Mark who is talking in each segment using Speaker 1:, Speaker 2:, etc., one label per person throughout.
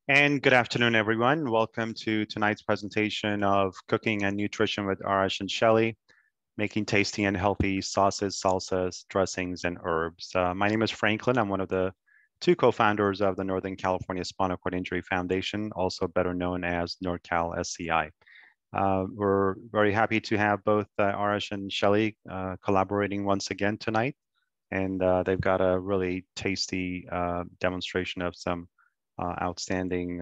Speaker 1: And good afternoon, everyone. Welcome to tonight's presentation of Cooking and Nutrition with Arash and Shelley, making tasty and healthy sauces, salsas, dressings, and herbs. My name is Franklin. I'm one of the two co-founders of the Northern California Spinal Cord Injury Foundation, also better known as NorCal SCI. We're very happy to have both Arash and Shelley collaborating once again tonight. And they've got a really tasty demonstration of some outstanding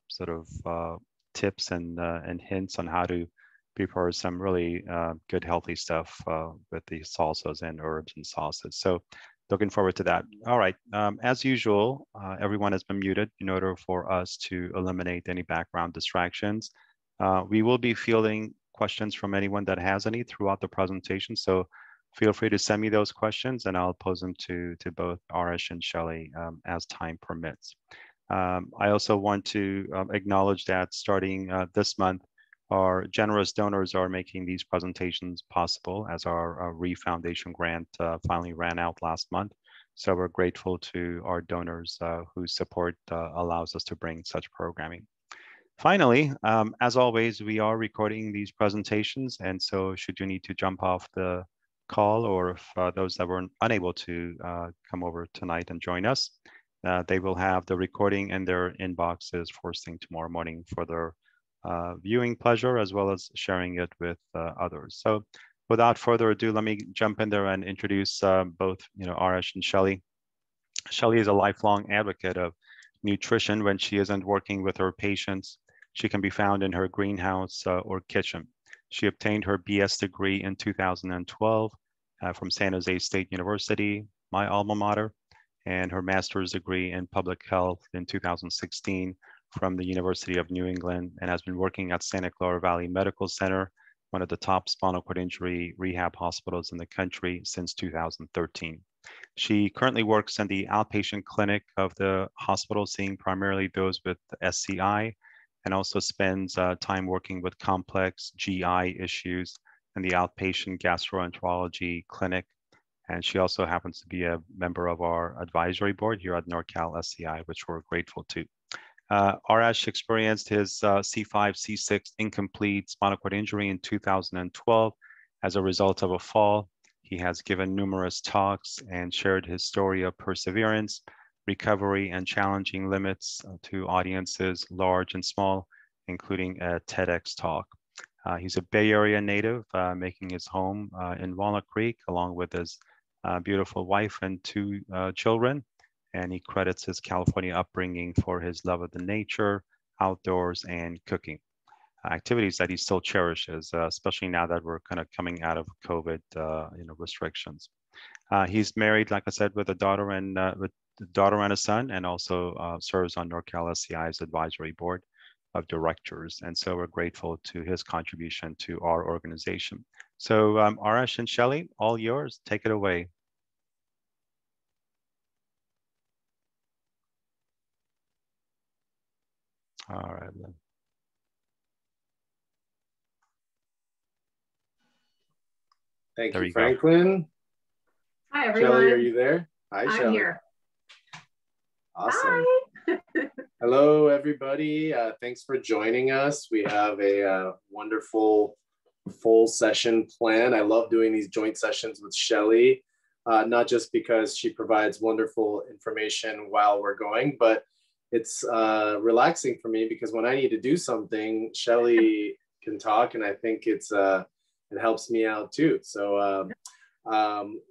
Speaker 1: sort of tips and hints on how to prepare some really good healthy stuff with the salsas and herbs and sauces. So looking forward to that. All right, as usual, everyone has been muted in order for us to eliminate any background distractions. We will be fielding questions from anyone that has any throughout the presentation. So feel free to send me those questions and I'll pose them to both Arash and Shelley as time permits. I also want to acknowledge that starting this month, our generous donors are making these presentations possible as our RE Foundation grant finally ran out last month. So we're grateful to our donors whose support allows us to bring such programming. Finally, as always, we are recording these presentations. And so should you need to jump off the call or if those that were unable to come over tonight and join us, they will have the recording in their inboxes first thing tomorrow morning for their viewing pleasure, as well as sharing it with others. So without further ado, let me jump in there and introduce both Arash and Shelley. Shelley is a lifelong advocate of nutrition. When she isn't working with her patients, she can be found in her greenhouse or kitchen. She obtained her BS degree in 2012 from San Jose State University, my alma mater, and her master's degree in public health in 2016 from the University of New England, and has been working at Santa Clara Valley Medical Center, one of the top spinal cord injury rehab hospitals in the country, since 2013. She currently works in the outpatient clinic of the hospital, seeing primarily those with SCI, and also spends time working with complex GI issues in the outpatient gastroenterology clinic. And she also happens to be a member of our advisory board here at NorCal SCI, which we're grateful to. Arash experienced his C5, C6 incomplete spinal cord injury in 2012 as a result of a fall. He has given numerous talks and shared his story of perseverance, recovery, and challenging limits to audiences large and small, including a TEDx talk. He's a Bay Area native, making his home in Walnut Creek, along with his beautiful wife and two children. And he credits his California upbringing for his love of the nature, outdoors, and cooking. Activities that he still cherishes, especially now that we're kind of coming out of COVID restrictions. He's married, like I said, with a daughter and a son, and also serves on NorCal SCI's advisory board of directors. And so we're grateful to his contribution to our organization. So Arash and Shelley, all yours, take it away. All right.
Speaker 2: Thank you, Franklin.
Speaker 3: Go. Hi, everyone.
Speaker 2: Shelley, are you there? Hi,
Speaker 3: I'm
Speaker 2: Shelley.
Speaker 3: Here.
Speaker 2: Awesome.
Speaker 3: Hi.
Speaker 2: Hello, everybody. Thanks for joining us. We have a wonderful full session plan. I love doing these joint sessions with Shelley, not just because she provides wonderful information while we're going, but it's relaxing for me because when I need to do something, Shelley can talk, and I think it helps me out too. So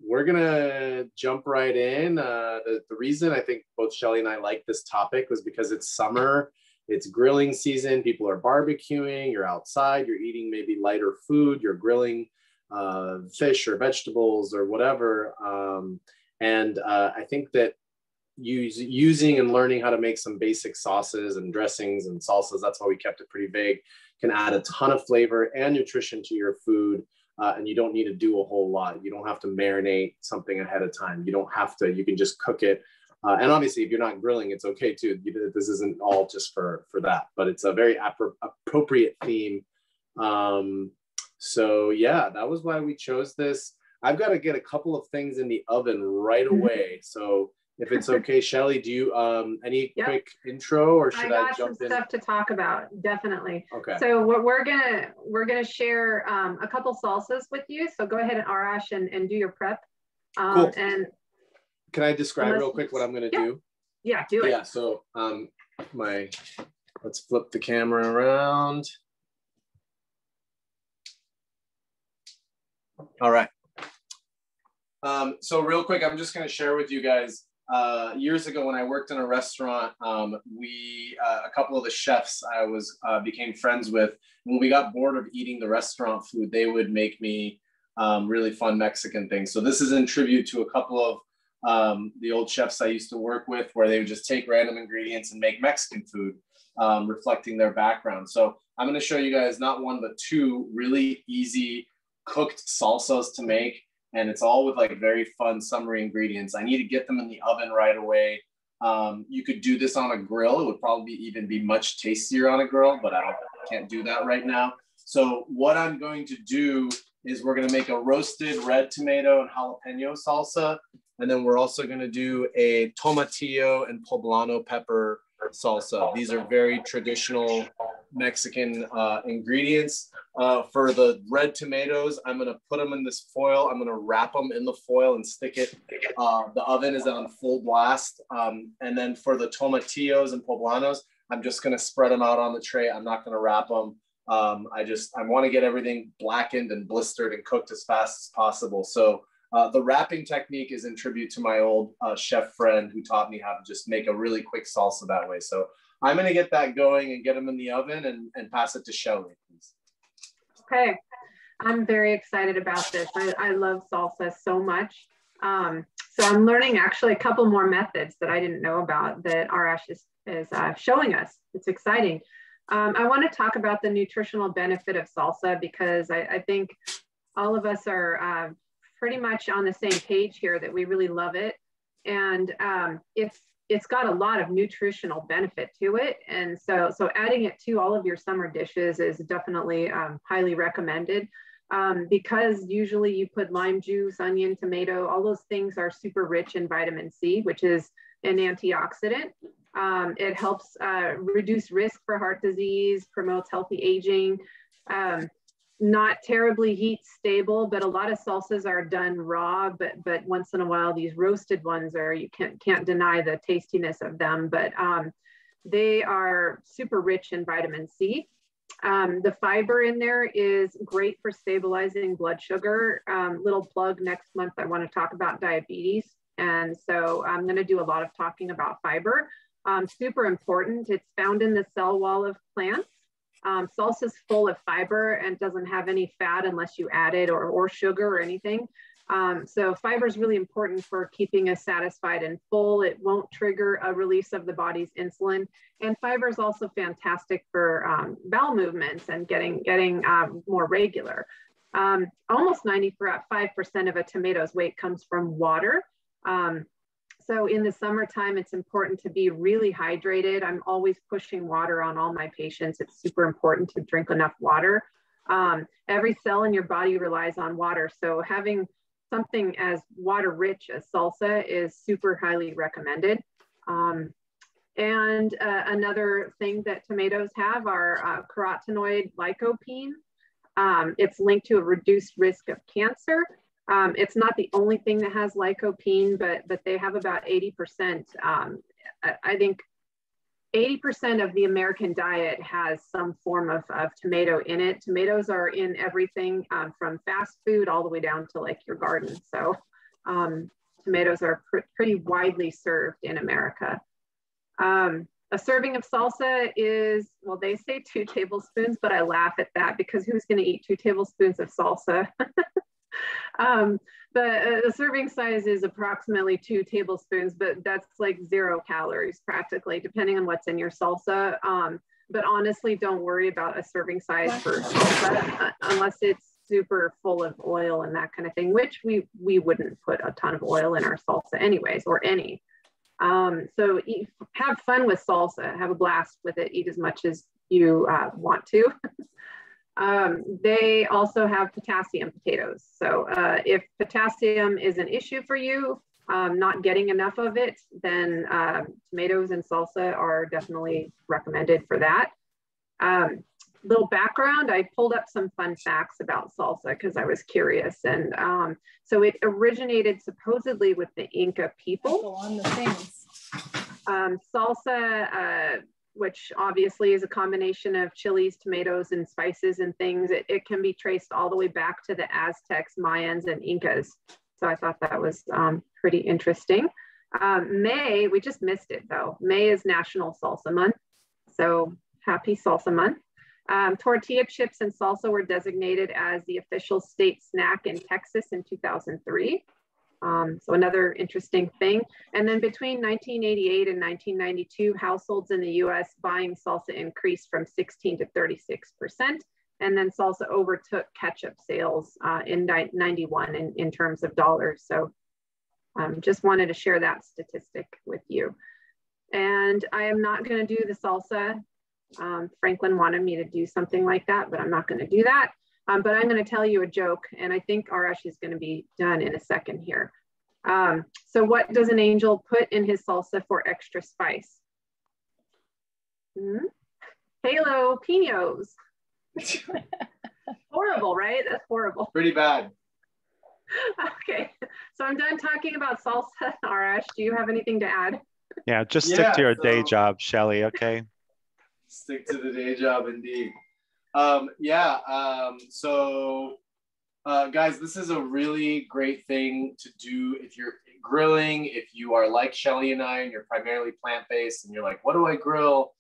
Speaker 2: we're gonna jump right in. The reason I think both Shelley and I like this topic was because it's summer, it's grilling season, people are barbecuing, you're outside, you're eating maybe lighter food, you're grilling fish or vegetables or whatever. And I think that using and learning how to make some basic sauces and dressings and salsas, that's why we kept it pretty vague, can add a ton of flavor and nutrition to your food. And you don't need to do a whole lot. You don't have to marinate something ahead of time. You don't have to, you can just cook it. And obviously, if you're not grilling, it's okay too. This isn't all just for that, but it's a very appropriate theme. So yeah, that was why we chose this. I've got to get a couple of things in the oven right away. So if it's okay, Shelley, do you any quick intro, or should I jump in?
Speaker 3: I got some stuff to talk about, definitely.
Speaker 2: Okay.
Speaker 3: So what we're gonna share a couple salsas with you. So go ahead and Arash and do your prep.
Speaker 2: Cool.
Speaker 3: And
Speaker 2: can I describe real quick what I'm gonna do?
Speaker 3: Yeah, do it.
Speaker 2: Yeah. So let's flip the camera around. All right. So real quick, I'm just going to share with you guys, years ago when I worked in a restaurant, a couple of the chefs I became friends with, when we got bored of eating the restaurant food, they would make me really fun Mexican things. So this is in tribute to a couple of the old chefs I used to work with, where they would just take random ingredients and make Mexican food, reflecting their background. So I'm going to show you guys not one, but two really easy cooked salsas to make. And it's all with like very fun summery ingredients. I need to get them in the oven right away. You could do this on a grill. It would probably even be much tastier on a grill, but I can't do that right now. So what I'm going to do is we're going to make a roasted red tomato and jalapeno salsa. And then we're also going to do a tomatillo and poblano pepper salsa. These are very traditional Mexican ingredients. For the red tomatoes, I'm going to put them in this foil. I'm going to wrap them in the foil and stick it. The oven is on full blast. And then for the tomatillos and poblanos, I'm just going to spread them out on the tray. I'm not going to wrap them. I want to get everything blackened and blistered and cooked as fast as possible. So the wrapping technique is in tribute to my old chef friend who taught me how to just make a really quick salsa that way. So I'm going to get that going and get them in the oven and pass it to Shelley, please.
Speaker 3: Okay, I'm very excited about this. I love salsa so much. So I'm learning actually a couple more methods that I didn't know about that Arash is showing us. It's exciting. I want to talk about the nutritional benefit of salsa because I think all of us are pretty much on the same page here that we really love it. And it's got a lot of nutritional benefit to it. And so adding it to all of your summer dishes is definitely highly recommended because usually you put lime juice, onion, tomato, all those things are super rich in vitamin C, which is an antioxidant. It helps reduce risk for heart disease, promotes healthy aging, not terribly heat stable, but a lot of salsas are done raw, but once in a while these roasted ones are, you can't deny the tastiness of them, but they are super rich in vitamin C. The fiber in there is great for stabilizing blood sugar. Little plug, next month I want to talk about diabetes. And so I'm going to do a lot of talking about fiber. Super important. It's found in the cell wall of plants. Salsa is full of fiber and doesn't have any fat unless you add it or sugar or anything. So fiber is really important for keeping us satisfied and full. It won't trigger a release of the body's insulin. And fiber is also fantastic for bowel movements and getting more regular. Almost 95% of a tomato's weight comes from water. So in the summertime, it's important to be really hydrated. I'm always pushing water on all my patients. It's super important to drink enough water. Every cell in your body relies on water. So having something as water rich as salsa is super highly recommended. And another thing that tomatoes have are carotenoid lycopene. It's linked to a reduced risk of cancer. It's not the only thing that has lycopene, but they have about 80%. I think 80% of the American diet has some form of tomato in it. Tomatoes are in everything from fast food all the way down to like your garden. So tomatoes are pretty widely served in America. A serving of salsa is, well, they say 2 tablespoons, but I laugh at that because who's going to eat 2 tablespoons of salsa? The serving size is approximately 2 tablespoons, but that's like 0 calories practically, depending on what's in your salsa. But honestly, don't worry about a serving size for salsa unless it's super full of oil and that kind of thing, which we wouldn't put a ton of oil in our salsa anyways, or any. So have fun with salsa, have a blast with it, eat as much as you want to. They also have potassium potatoes. So if potassium is an issue for you, not getting enough of it, then tomatoes and salsa are definitely recommended for that. Little background, I pulled up some fun facts about salsa because I was curious. And so it originated supposedly with the Inca people.
Speaker 4: On the things.
Speaker 3: Salsa, which obviously is a combination of chilies, tomatoes, and spices and things, it can be traced all the way back to the Aztecs, Mayans, and Incas. So I thought that was pretty interesting. May, we just missed it though. May is National Salsa Month. So happy Salsa Month. Tortilla chips and salsa were designated as the official state snack in Texas in 2003. So another interesting thing. And then between 1988 and 1992, households in the US buying salsa increased from 16 to 36%. And then salsa overtook ketchup sales in 91 in terms of dollars. So just wanted to share that statistic with you. And I am not going to do the salsa. Franklin wanted me to do something like that, but I'm not going to do that. But I'm going to tell you a joke, and I think Arash is going to be done in a second here. So what does an angel put in his salsa for extra spice? Jalapenos. Horrible, right? That's horrible.
Speaker 2: Pretty bad.
Speaker 3: Okay, so I'm done talking about salsa. Arash, do you have anything to add?
Speaker 1: Yeah, just stick to your day job, Shelley, okay?
Speaker 2: Stick to the day job, indeed. Guys, this is a really great thing to do if you're grilling, if you are like Shelley and I, and you're primarily plant-based, and you're like, what do I grill?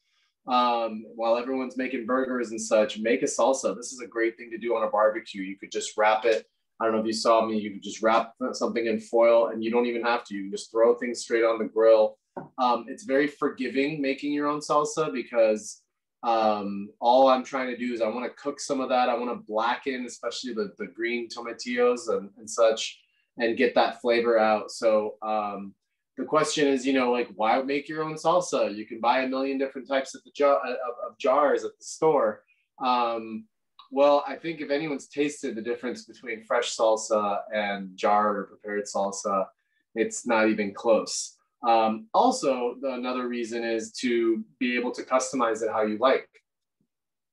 Speaker 2: While everyone's making burgers and such, make a salsa. This is a great thing to do on a barbecue. You could just wrap it. I don't know if you saw me, you could just wrap something in foil and you don't even have to. You can just throw things straight on the grill. It's very forgiving making your own salsa because all I'm trying to do is I want to cook some of that. I want to blacken, especially the green tomatillos and such, and get that flavor out. So the question is, like, why make your own salsa? You can buy a million different types of jars at the store. Well, I think if anyone's tasted the difference between fresh salsa and jarred or prepared salsa, it's not even close. Also, another reason is to be able to customize it how you like.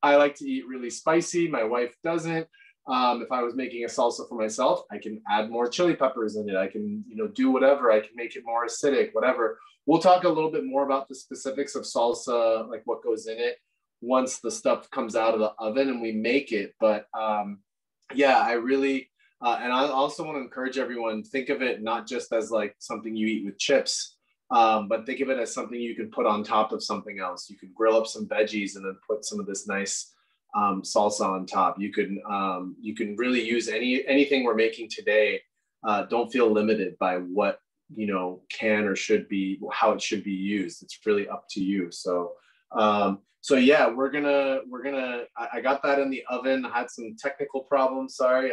Speaker 2: I like to eat really spicy. My wife doesn't. If I was making a salsa for myself, I can add more chili peppers in it. I can, do whatever. I can make it more acidic, whatever. We'll talk a little bit more about the specifics of salsa, like what goes in it, once the stuff comes out of the oven and we make it. But yeah, I really, and I also want to encourage everyone, think of it not just as like something you eat with chips, but think of it as something you can put on top of something else. You could grill up some veggies and then put some of this nice salsa on top. You can really use anything we're making today. Don't feel limited by what can or should be, how it should be used. It's really up to you. So yeah, we're gonna I got that in the oven. I had some technical problems, sorry.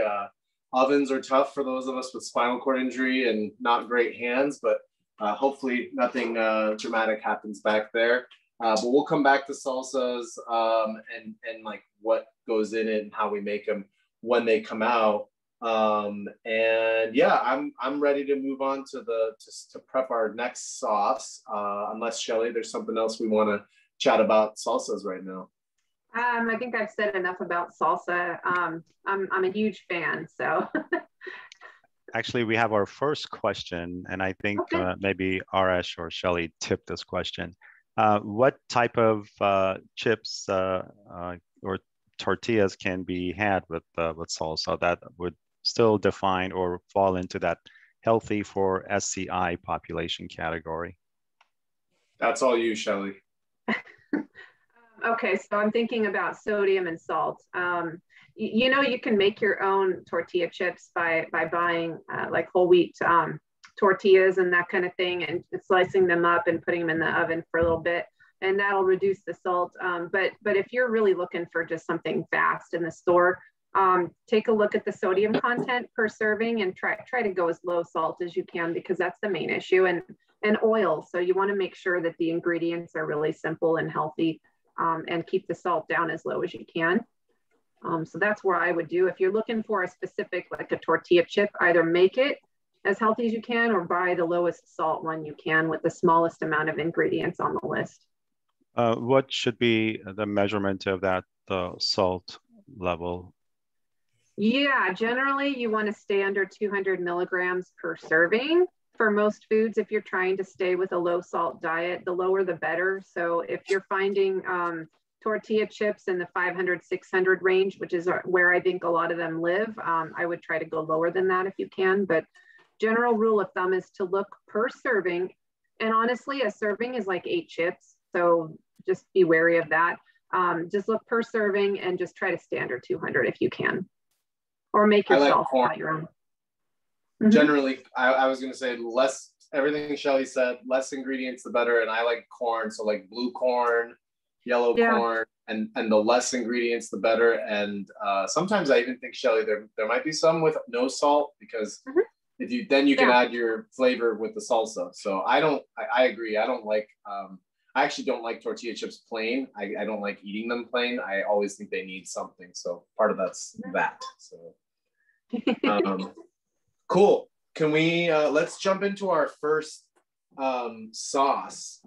Speaker 2: Ovens are tough for those of us with spinal cord injury and not great hands, but hopefully nothing dramatic happens back there. But we'll come back to salsas and like what goes in it and how we make them when they come out. And yeah, I'm ready to move on to to prep our next sauce. Unless Shelley, there's something else we want to chat about salsas right now.
Speaker 3: I think I've said enough about salsa. I'm a huge fan, so.
Speaker 1: Actually, we have our first question, and I think maybe Arash or Shelley tipped this question. What type of chips or tortillas can be had with salsa that would still define or fall into that healthy for SCI population category?
Speaker 2: That's all you, Shelley.
Speaker 3: Okay, so I'm thinking about sodium and salt. You can make your own tortilla chips by buying like whole wheat tortillas and that kind of thing, and slicing them up and putting them in the oven for a little bit, and that'll reduce the salt. But if you're really looking for just something fast in the store, take a look at the sodium content per serving and try to go as low salt as you can, because that's the main issue. And oil, so you want to make sure that the ingredients are really simple and healthy, and keep the salt down as low as you can. So that's where I would do. If you're looking for a specific, like a tortilla chip, either make it as healthy as you can, or buy the lowest salt one you can with the smallest amount of ingredients on the list.
Speaker 1: What should be the measurement of that salt level?
Speaker 3: Yeah, generally you want to stay under 200 milligrams per serving. For most foods, if you're trying to stay with a low salt diet, the lower the better. So if you're finding tortilla chips in the 500, 600 range, which is where I think a lot of them live, I would try to go lower than that if you can. But general rule of thumb is to look per serving. And honestly, a serving is like 8 chips. So just be wary of that. Just look per serving and just try to stay under 200 if you can. Or make yourself your own. Mm-hmm.
Speaker 2: Generally, I was going to say less, everything Shelley said, less ingredients, the better. And I like corn. So like blue corn, yellow corn, and the less ingredients, the better. And sometimes I even think, Shelley, there might be some with no salt, because if you, then you can add your flavor with the salsa. So I agree. I don't like, I actually don't like tortilla chips plain. I don't like eating them plain. I always think they need something. So part of that's that. So cool. Can we, let's jump into our first sauce.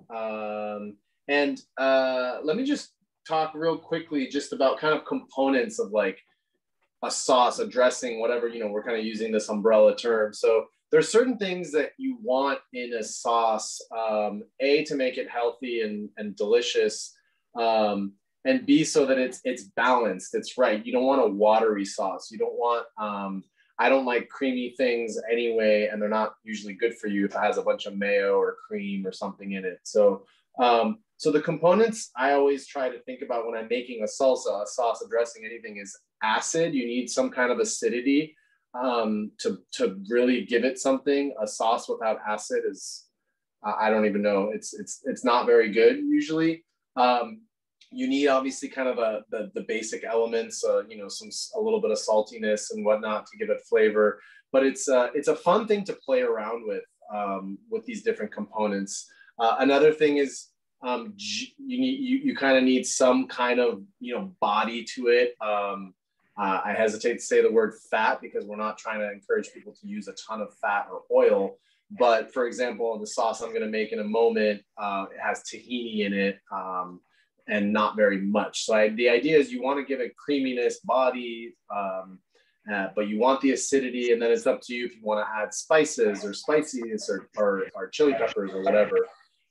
Speaker 2: And let me just talk real quickly just about kind of components of like a sauce, a dressing, whatever, you know, we're kind of using this umbrella term. So there's certain things that you want in a sauce, A, to make it healthy and delicious, and B, so that it's balanced, it's right. You don't want a watery sauce. You don't want, I don't like creamy things anyway, and they're not usually good for you if it has a bunch of mayo or cream or something in it. So, so the components I always try to think about when I'm making a salsa, a sauce, a dressing, anything, is acid. You need some kind of acidity to really give it something. A sauce without acid is, I don't even know. It's not very good usually. You need obviously kind of the basic elements, you know, a little bit of saltiness and whatnot to give it flavor. But it's a fun thing to play around with these different components. Another thing is you kind of need some kind of, you know, body to it. I hesitate to say the word fat because we're not trying to encourage people to use a ton of fat or oil. But for example, the sauce I'm going to make in a moment, it has tahini in it, and not very much. So the idea is you want to give it creaminess, body, but you want the acidity, and then it's up to you if you want to add spices or spiciness or chili peppers or whatever,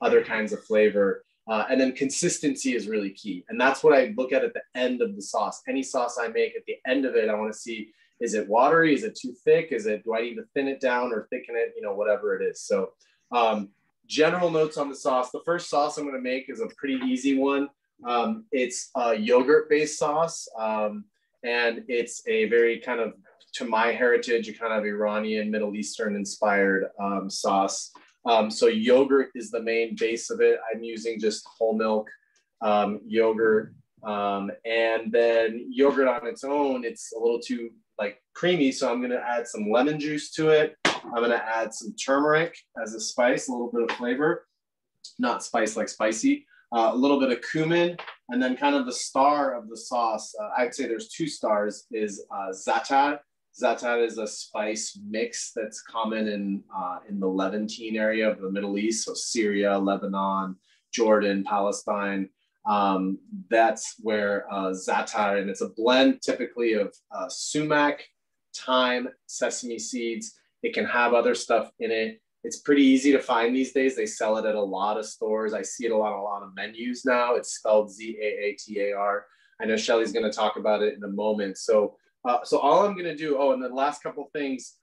Speaker 2: other kinds of flavor. And then consistency is really key. And that's what I look at the end of the sauce. Any sauce I make, at the end of it, I want to see, is it watery? Is it too thick? Do I need to thin it down or thicken it? You know, whatever it is. So general notes on the sauce. The first sauce I'm going to make is a pretty easy one. It's a yogurt-based sauce. And it's a very kind of, to my heritage, a kind of Iranian, Middle Eastern inspired sauce. So yogurt is the main base of it. I'm using just whole milk yogurt. And then yogurt on its own, it's a little too like creamy. So I'm going to add some lemon juice to it. I'm going to add some turmeric as a spice, a little bit of flavor, not spice like spicy, a little bit of cumin. And then kind of the star of the sauce, I'd say there's 2 stars, is Zatar. Zatar is a spice mix that's common in the Levantine area of the Middle East, so Syria, Lebanon, Jordan, Palestine. That's where Zatar, and it's a blend typically of sumac, thyme, sesame seeds. It can have other stuff in it. It's pretty easy to find these days. They sell it at a lot of stores. I see it a lot of menus now. It's spelled Zaatar. I know Shelley's going to talk about it in a moment. So all I'm going to do, and the last couple things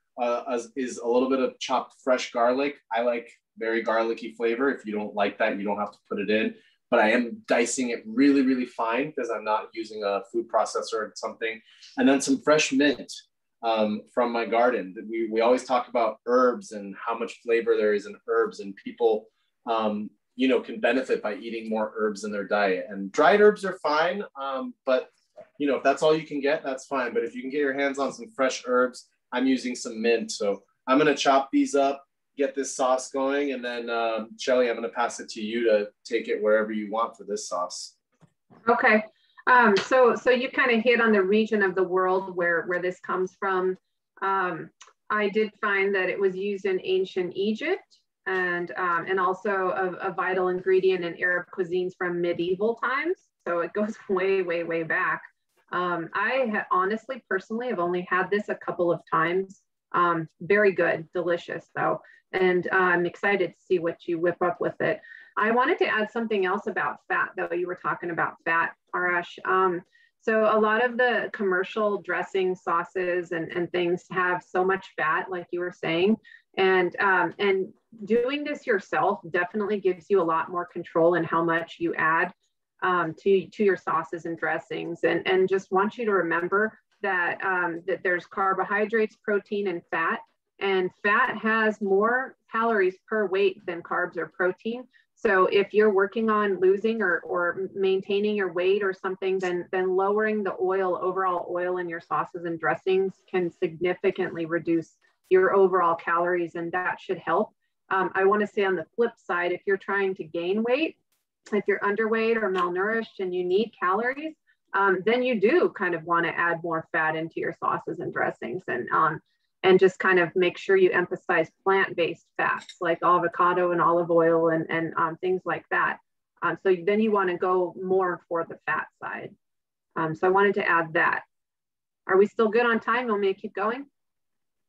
Speaker 2: is a little bit of chopped fresh garlic. I like very garlicky flavor. If you don't like that, you don't have to put it in. But I am dicing it really, really fine because I'm not using a food processor or something. And then some fresh mint from my garden. We always talk about herbs and how much flavor there is in herbs, and people, you know, can benefit by eating more herbs in their diet. And dried herbs are fine, but you know, if that's all you can get, that's fine. But if you can get your hands on some fresh herbs, I'm using some mint. So I'm going to chop these up, get this sauce going. And then Shelley, I'm going to pass it to you to take it wherever you want for this sauce.
Speaker 3: Okay. So you kind of hit on the region of the world where this comes from. I did find that it was used in ancient Egypt and also a vital ingredient in Arab cuisines from medieval times. So it goes way, way, way back. Honestly, personally, have only had this a couple of times. Very good, delicious though. And I'm excited to see what you whip up with it. I wanted to add something else about fat though. You were talking about fat, Arash. So a lot of the commercial dressing sauces and things have so much fat, like you were saying, and doing this yourself definitely gives you a lot more control in how much you add to your sauces and dressings. And just want you to remember that that there's carbohydrates, protein, and fat has more calories per weight than carbs or protein. So if you're working on losing or maintaining your weight or something, then lowering the overall oil in your sauces and dressings can significantly reduce your overall calories, and that should help. I want to say on the flip side, if you're trying to gain weight, if you're underweight or malnourished and you need calories, then you do kind of want to add more fat into your sauces and dressings, and just kind of make sure you emphasize plant-based fats like avocado and olive oil and things like that. So then you want to go more for the fat side. So I wanted to add that. Are we still good on time? You want me to keep going?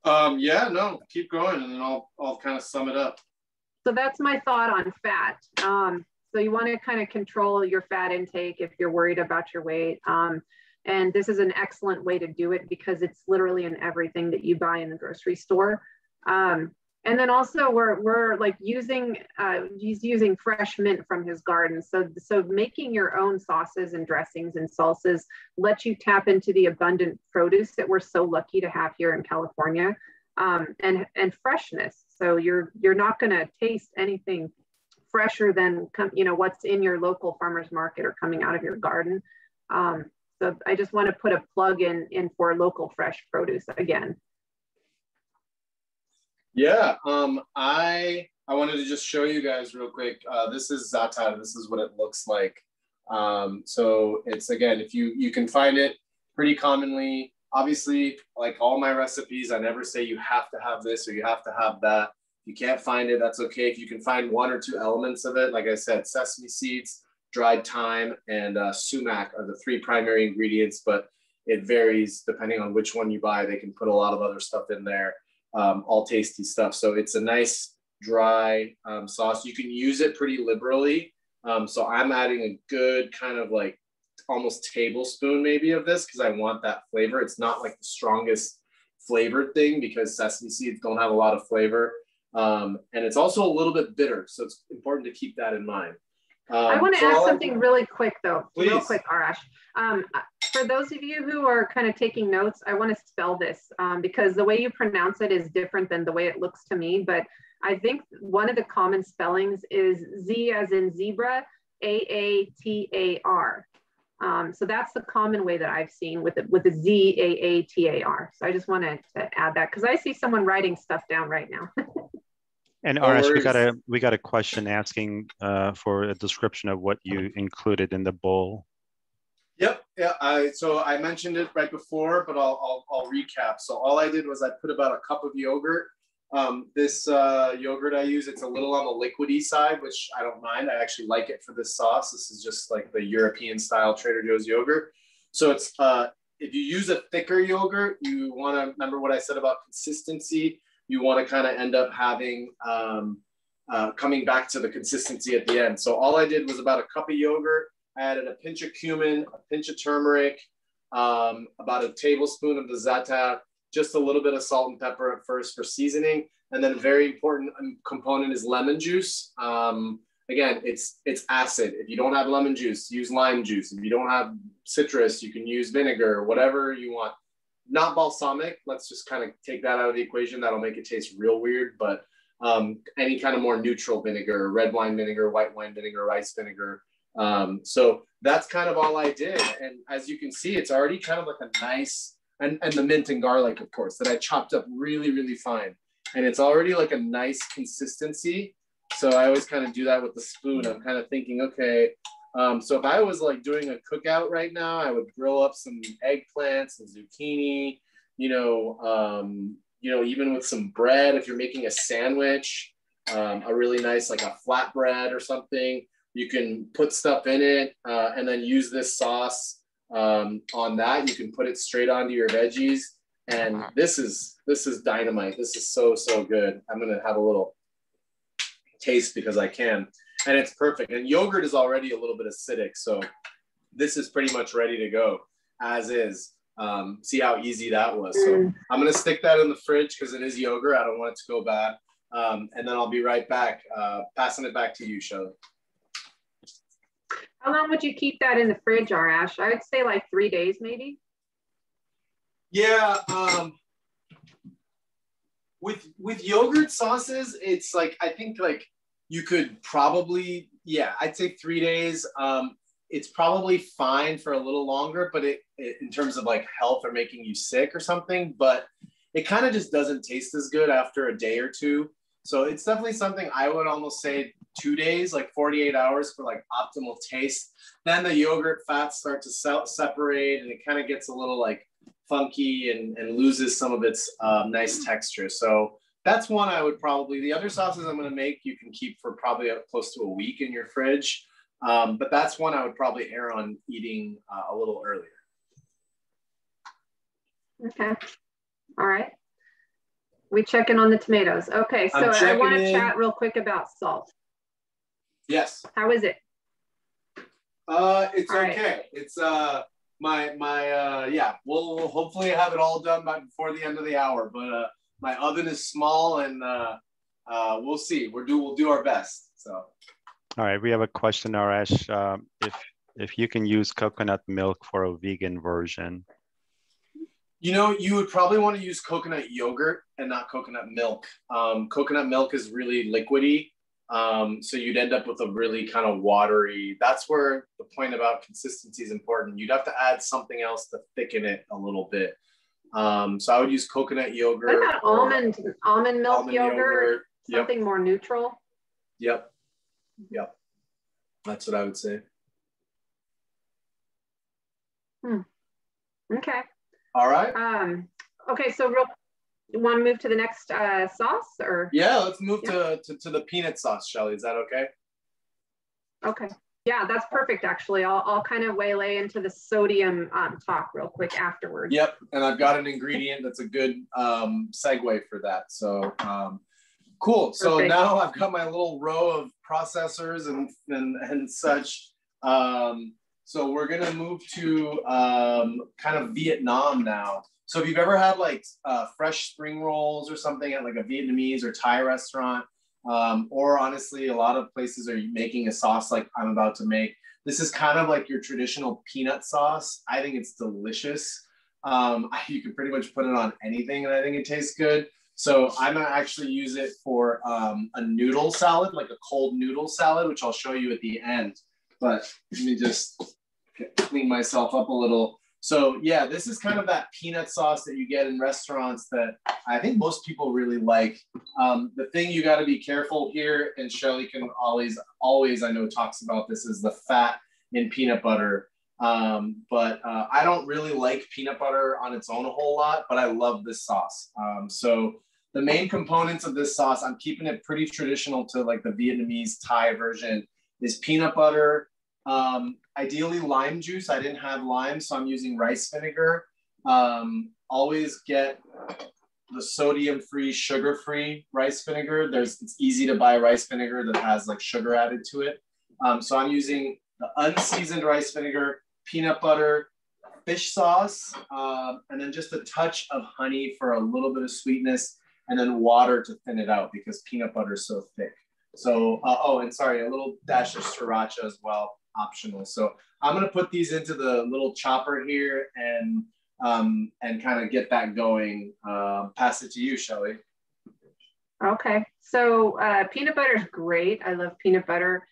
Speaker 2: Yeah, no, keep going, and then I'll kind of sum it up.
Speaker 3: So that's my thought on fat. So you want to kind of control your fat intake if you're worried about your weight. And this is an excellent way to do it because it's literally in everything that you buy in the grocery store. And then also we're like he's using fresh mint from his garden. So making your own sauces and dressings and salsas lets you tap into the abundant produce that we're so lucky to have here in California, and freshness. So you're not going to taste anything fresher than what's in your local farmer's market or coming out of your garden. So I just want to put a plug in for local fresh produce again.
Speaker 2: Yeah, I wanted to just show you guys real quick. This is Zatar. This is what it looks like. So it's, again, if you can find it pretty commonly. Obviously, like all my recipes, I never say you have to have this or you have to have that. If you can't find it, that's okay. If you can find one or two elements of it, like I said, sesame seeds, dried thyme, and sumac are the three primary ingredients, but it varies depending on which one you buy. They can put a lot of other stuff in there, all tasty stuff. So it's a nice dry sauce. You can use it pretty liberally. So I'm adding a good kind of like almost tablespoon maybe of this because I want that flavor. It's not like the strongest flavored thing because sesame seeds don't have a lot of flavor. And it's also a little bit bitter. So it's important to keep that in mind.
Speaker 3: I want to add something really quick though.
Speaker 2: Please.
Speaker 3: Real quick, Arash. For those of you who are kind of taking notes, I want to spell this because the way you pronounce it is different than the way it looks to me. But I think one of the common spellings is Z as in zebra, A-A-T-A-R. So that's the common way that I've seen with the Z-A-A-T-A-R. So I just wanted to add that because I see someone writing stuff down right now.
Speaker 1: And Arash, we got a question asking for a description of what you included in the bowl.
Speaker 2: Yep. Yeah. So I mentioned it right before, but I'll recap. So all I did was I put about a cup of yogurt. This yogurt I use, it's a little on the liquidy side, which I don't mind. I actually like it for this sauce. This is just like the European style Trader Joe's yogurt. So it's if you use a thicker yogurt, you want to remember what I said about consistency. You want to kind of end up having coming back to the consistency at the end. So all I did was about a cup of yogurt. I added a pinch of cumin, a pinch of turmeric, about a tablespoon of the za'atar, just a little bit of salt and pepper at first for seasoning. And then a very important component is lemon juice. Again, it's acid. If you don't have lemon juice, use lime juice. If you don't have citrus, you can use vinegar, whatever you want. Not balsamic. Let's just kind of take that out of the equation. That'll make it taste real weird. But any kind of more neutral vinegar, red wine vinegar, white wine vinegar, rice vinegar. So that's kind of all I did. And as you can see, it's already kind of like a nice, and the mint and garlic, of course, that I chopped up really, really fine. And it's already like a nice consistency. So I always kind of do that with the spoon. I'm kind of thinking, okay, so if I was like doing a cookout right now, I would grill up some eggplants and zucchini, you know, even with some bread, if you're making a sandwich, a really nice, like a flatbread or something, you can put stuff in it and then use this sauce on that. You can put it straight onto your veggies. And this is dynamite. This is so, so good. I'm going to have a little taste because I can. And it's perfect. And yogurt is already a little bit acidic. So this is pretty much ready to go as is. See how easy that was. So I'm going to stick that in the fridge because it is yogurt. I don't want it to go bad. And then I'll be right back, passing it back to you, Shelley.
Speaker 3: How long would you keep that in the fridge, Arash? I would say like 3 days, maybe.
Speaker 2: Yeah. With yogurt sauces, it's like, I think like you could probably, yeah, I'd say 3 days. It's probably fine for a little longer, but it in terms of like health or making you sick or something, but it kind of just doesn't taste as good after a day or two. So it's definitely something I would almost say 2 days, like 48 hours for like optimal taste. Then the yogurt fats start to separate and it kind of gets a little like funky and loses some of its nice texture. So that's one I would probably, the other sauces I'm going to make, you can keep for probably close to a week in your fridge. But that's one I would probably err on eating a little earlier.
Speaker 3: Okay. All right. We check in on the tomatoes. Okay. So I want to chat real quick about salt.
Speaker 2: Yes.
Speaker 3: How is it?
Speaker 2: It's
Speaker 3: all
Speaker 2: okay. Right. It's yeah, we'll hopefully have it all done by before the end of the hour, but my oven is small and we'll see. We'll do our best. So.
Speaker 1: All right, we have a question, Arash. If you can use coconut milk for a vegan version.
Speaker 2: You know, you would probably want to use coconut yogurt and not coconut milk. Coconut milk is really liquidy, so you'd end up with a really kind of watery. That's where the point about consistency is important. You'd have to add something else to thicken it a little bit. So I would use coconut yogurt.
Speaker 3: What about almond milk yogurt? Something more neutral?
Speaker 2: Yep. Yep. That's what I would say.
Speaker 3: Okay.
Speaker 2: All right.
Speaker 3: Okay, so you want to move to the next sauce or?
Speaker 2: Yeah, let's move to the peanut sauce, Shelley. Is that okay?
Speaker 3: Okay. Yeah, that's perfect, actually. I'll kind of waylay into the sodium talk real quick afterwards.
Speaker 2: Yep, and I've got an ingredient that's a good segue for that. So cool. So perfect. Now I've got my little row of processors and such. So we're gonna move to kind of Vietnam now. So if you've ever had like fresh spring rolls or something at like a Vietnamese or Thai restaurant, or honestly, a lot of places are making a sauce like I'm about to make. This is kind of like your traditional peanut sauce. I think it's delicious. You can pretty much put it on anything and I think it tastes good. So I'm gonna actually use it for a noodle salad, like a cold noodle salad, which I'll show you at the end. But let me just clean myself up a little. So yeah, this is kind of that peanut sauce that you get in restaurants that I think most people really like. The thing you got to be careful here, and Shelley can always I know talks about this, is the fat in peanut butter. But I don't really like peanut butter on its own a whole lot, but I love this sauce. So the main components of this sauce, I'm keeping it pretty traditional to like the Vietnamese Thai version, is peanut butter, ideally lime juice. I didn't have lime, so I'm using rice vinegar. Always get the sodium-free, sugar-free rice vinegar. It's easy to buy rice vinegar that has like sugar added to it. So I'm using the unseasoned rice vinegar, peanut butter, fish sauce, and then just a touch of honey for a little bit of sweetness, and then water to thin it out because peanut butter is so thick. So, oh, and sorry, a little dash of sriracha as well, optional. So I'm gonna put these into the little chopper here and kind of get that going. Pass it to you, Shelley.
Speaker 3: Okay, so peanut butter is great. I love peanut butter.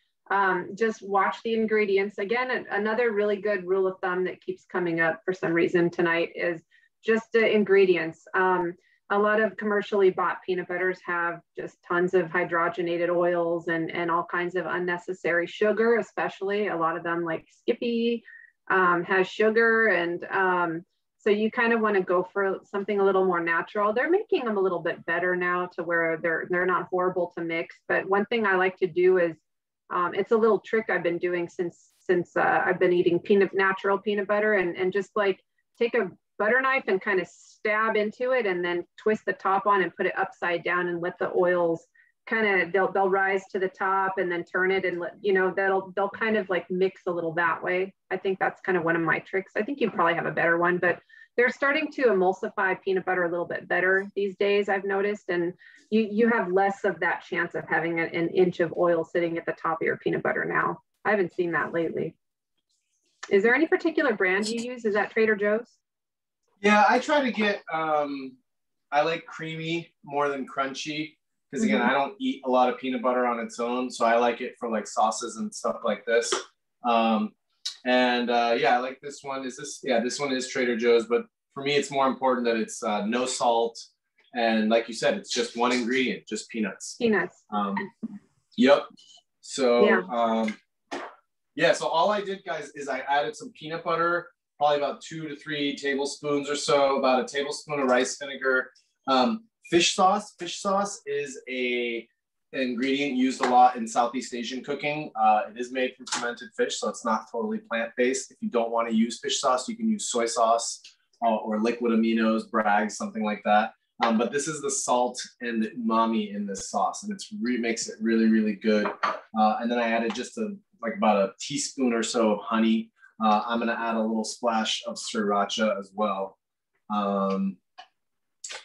Speaker 3: Just watch the ingredients. Again, another really good rule of thumb that keeps coming up for some reason tonight is just the ingredients. A lot of commercially bought peanut butters have just tons of hydrogenated oils and all kinds of unnecessary sugar, especially a lot of them like Skippy has sugar. And So you kind of want to go for something a little more natural. They're making them a little bit better now to where they're not horrible to mix. But one thing I like to do is, it's a little trick I've been doing since I've been eating natural peanut butter, and just like take a butter knife and kind of stab into it and then twist the top on and put it upside down and let the oils kind of, they'll rise to the top and then turn it and let, you know, they'll kind of like mix a little that way. I think that's kind of one of my tricks. I think you probably have a better one, but they're starting to emulsify peanut butter a little bit better these days, I've noticed. And you have less of that chance of having an inch of oil sitting at the top of your peanut butter now. I haven't seen that lately. Is there any particular brand you use? Is that Trader Joe's?
Speaker 2: Yeah, I try to get, I like creamy more than crunchy. Because again, I don't eat a lot of peanut butter on its own. So I like it for like sauces and stuff like this. Yeah, I like this one. This one is Trader Joe's, but for me, it's more important that it's no salt. And like you said, it's just one ingredient, just peanuts.
Speaker 3: Peanuts.
Speaker 2: Yep. So, so all I did, guys, is I added some peanut butter, probably about 2 to 3 tablespoons or so, about a tablespoon of rice vinegar. Fish sauce. Fish sauce is an ingredient used a lot in Southeast Asian cooking. It is made from fermented fish, so it's not totally plant-based. If you don't want to use fish sauce, you can use soy sauce or liquid aminos, Bragg's, something like that. But this is the salt and the umami in this sauce, and makes it really, really good. And then I added just about a teaspoon or so of honey. I'm going to add a little splash of sriracha as well.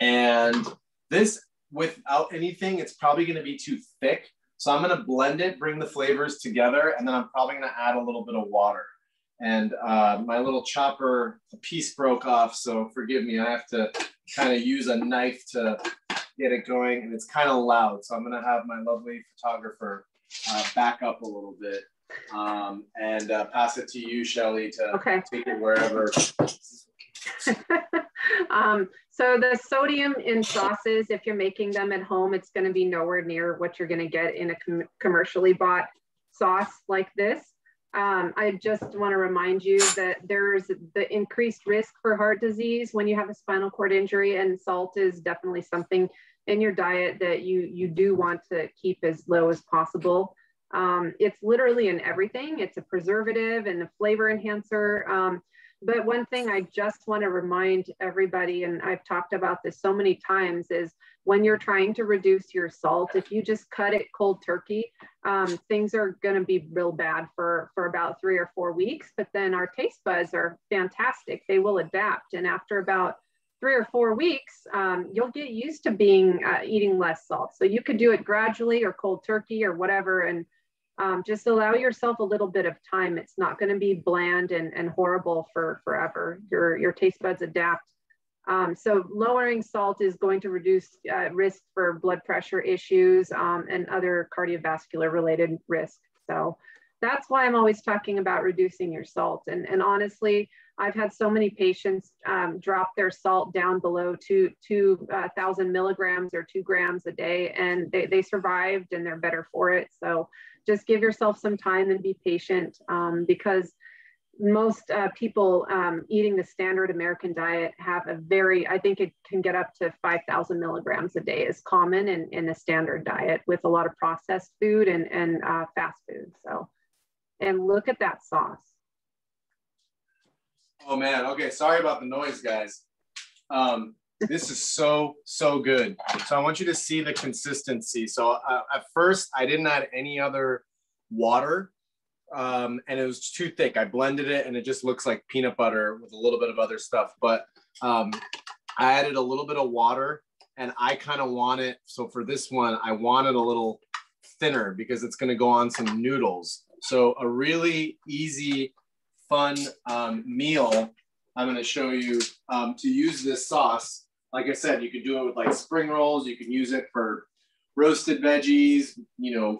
Speaker 2: And this, without anything, it's probably going to be too thick. So I'm going to blend it, bring the flavors together, and then I'm probably going to add a little bit of water. And my little chopper, a piece broke off, so forgive me. I have to kind of use a knife to get it going, and it's kind of loud. So I'm going to have my lovely photographer back up a little bit and pass it to you, Shelley, to take it wherever.
Speaker 3: So the sodium in sauces, if you're making them at home, it's going to be nowhere near what you're going to get in a commercially bought sauce like this. I just want to remind you that there's the increased risk for heart disease when you have a spinal cord injury, and salt is definitely something in your diet that you do want to keep as low as possible. It's literally in everything. It's a preservative and a flavor enhancer. But one thing I just want to remind everybody, and I've talked about this so many times, is when you're trying to reduce your salt, if you just cut it cold turkey, things are going to be real bad for about 3 or 4 weeks. But then our taste buds are fantastic. They will adapt. And after about 3 or 4 weeks, you'll get used to eating less salt. So you could do it gradually or cold turkey or whatever. And just allow yourself a little bit of time. It's not going to be bland and horrible for forever. Your taste buds adapt. So lowering salt is going to reduce risk for blood pressure issues and other cardiovascular related risks. So that's why I'm always talking about reducing your salt. And honestly, I've had so many patients drop their salt down below 2,000 milligrams or 2 grams a day, and they survived and they're better for it. So just give yourself some time and be patient, because most people eating the standard American diet have I think it can get up to 5,000 milligrams a day is common in the standard diet with a lot of processed food and fast food. So, and look at that sauce.
Speaker 2: Oh man, okay, sorry about the noise, guys. This is so good. So I want you to see the consistency. So at first I didn't add any other water, and it was too thick. I blended it and it just looks like peanut butter with a little bit of other stuff. But I added a little bit of water, and I kind of want it. So for this one, I want it a little thinner because it's going to go on some noodles. So a really easy, fun meal. I'm going to show you to use this sauce. Like I said, you could do it with like spring rolls. You can use it for roasted veggies,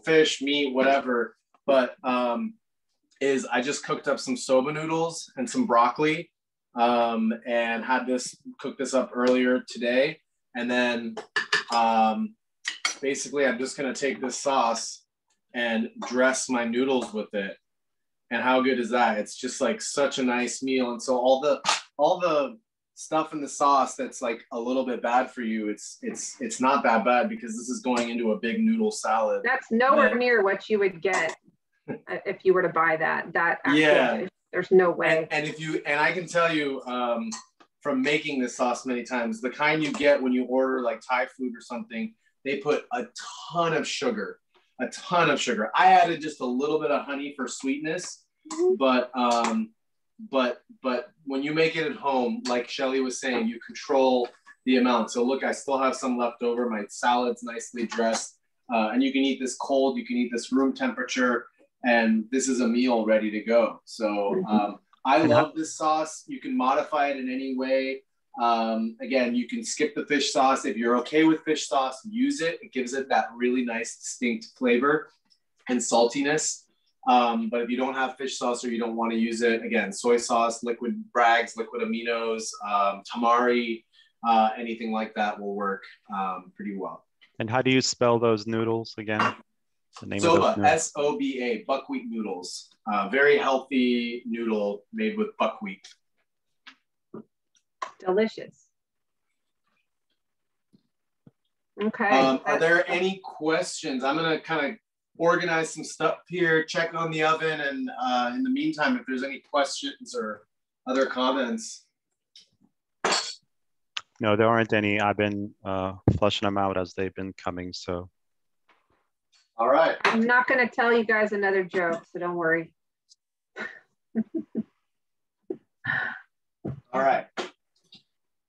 Speaker 2: fish, meat, whatever. But I just cooked up some soba noodles and some broccoli and cooked this up earlier today. And then basically I'm just going to take this sauce and dress my noodles with it. And how good is that? It's just like such a nice meal. And so all the stuff in the sauce that's like a little bit bad for you, it's not that bad because this is going into a big noodle salad.
Speaker 3: That's nowhere near what you would get if you were to buy that
Speaker 2: yeah
Speaker 3: dish. There's no way.
Speaker 2: And I can tell you from making this sauce many times, the kind you get when you order like Thai food or something, they put a ton of sugar. I added just a little bit of honey for sweetness, but when you make it at home, like Shelley was saying, you control the amount. So look, I still have some left over. My salad's nicely dressed, and you can eat this cold. You can eat this room temperature, and this is a meal ready to go. So I love this sauce. You can modify it in any way. Again, you can skip the fish sauce. If you're okay with fish sauce, use it. It gives it that really nice, distinct flavor and saltiness. But if you don't have fish sauce or you don't want to use it, again, soy sauce, liquid Bragg's, liquid aminos, tamari, anything like that will work pretty well.
Speaker 1: And how do you spell those noodles again? The name
Speaker 2: Soba,
Speaker 1: of those noodles?
Speaker 2: S-O-B-A, buckwheat noodles. Very healthy noodle made with buckwheat.
Speaker 3: Delicious. Okay.
Speaker 2: Are there any questions? I'm going to kind of organize some stuff here, check on the oven, and in the meantime, if there's any questions or other comments.
Speaker 1: No, there aren't any. I've been flushing them out as they've been coming, so.
Speaker 2: All right.
Speaker 3: I'm not going to tell you guys another joke, so don't worry.
Speaker 2: All right.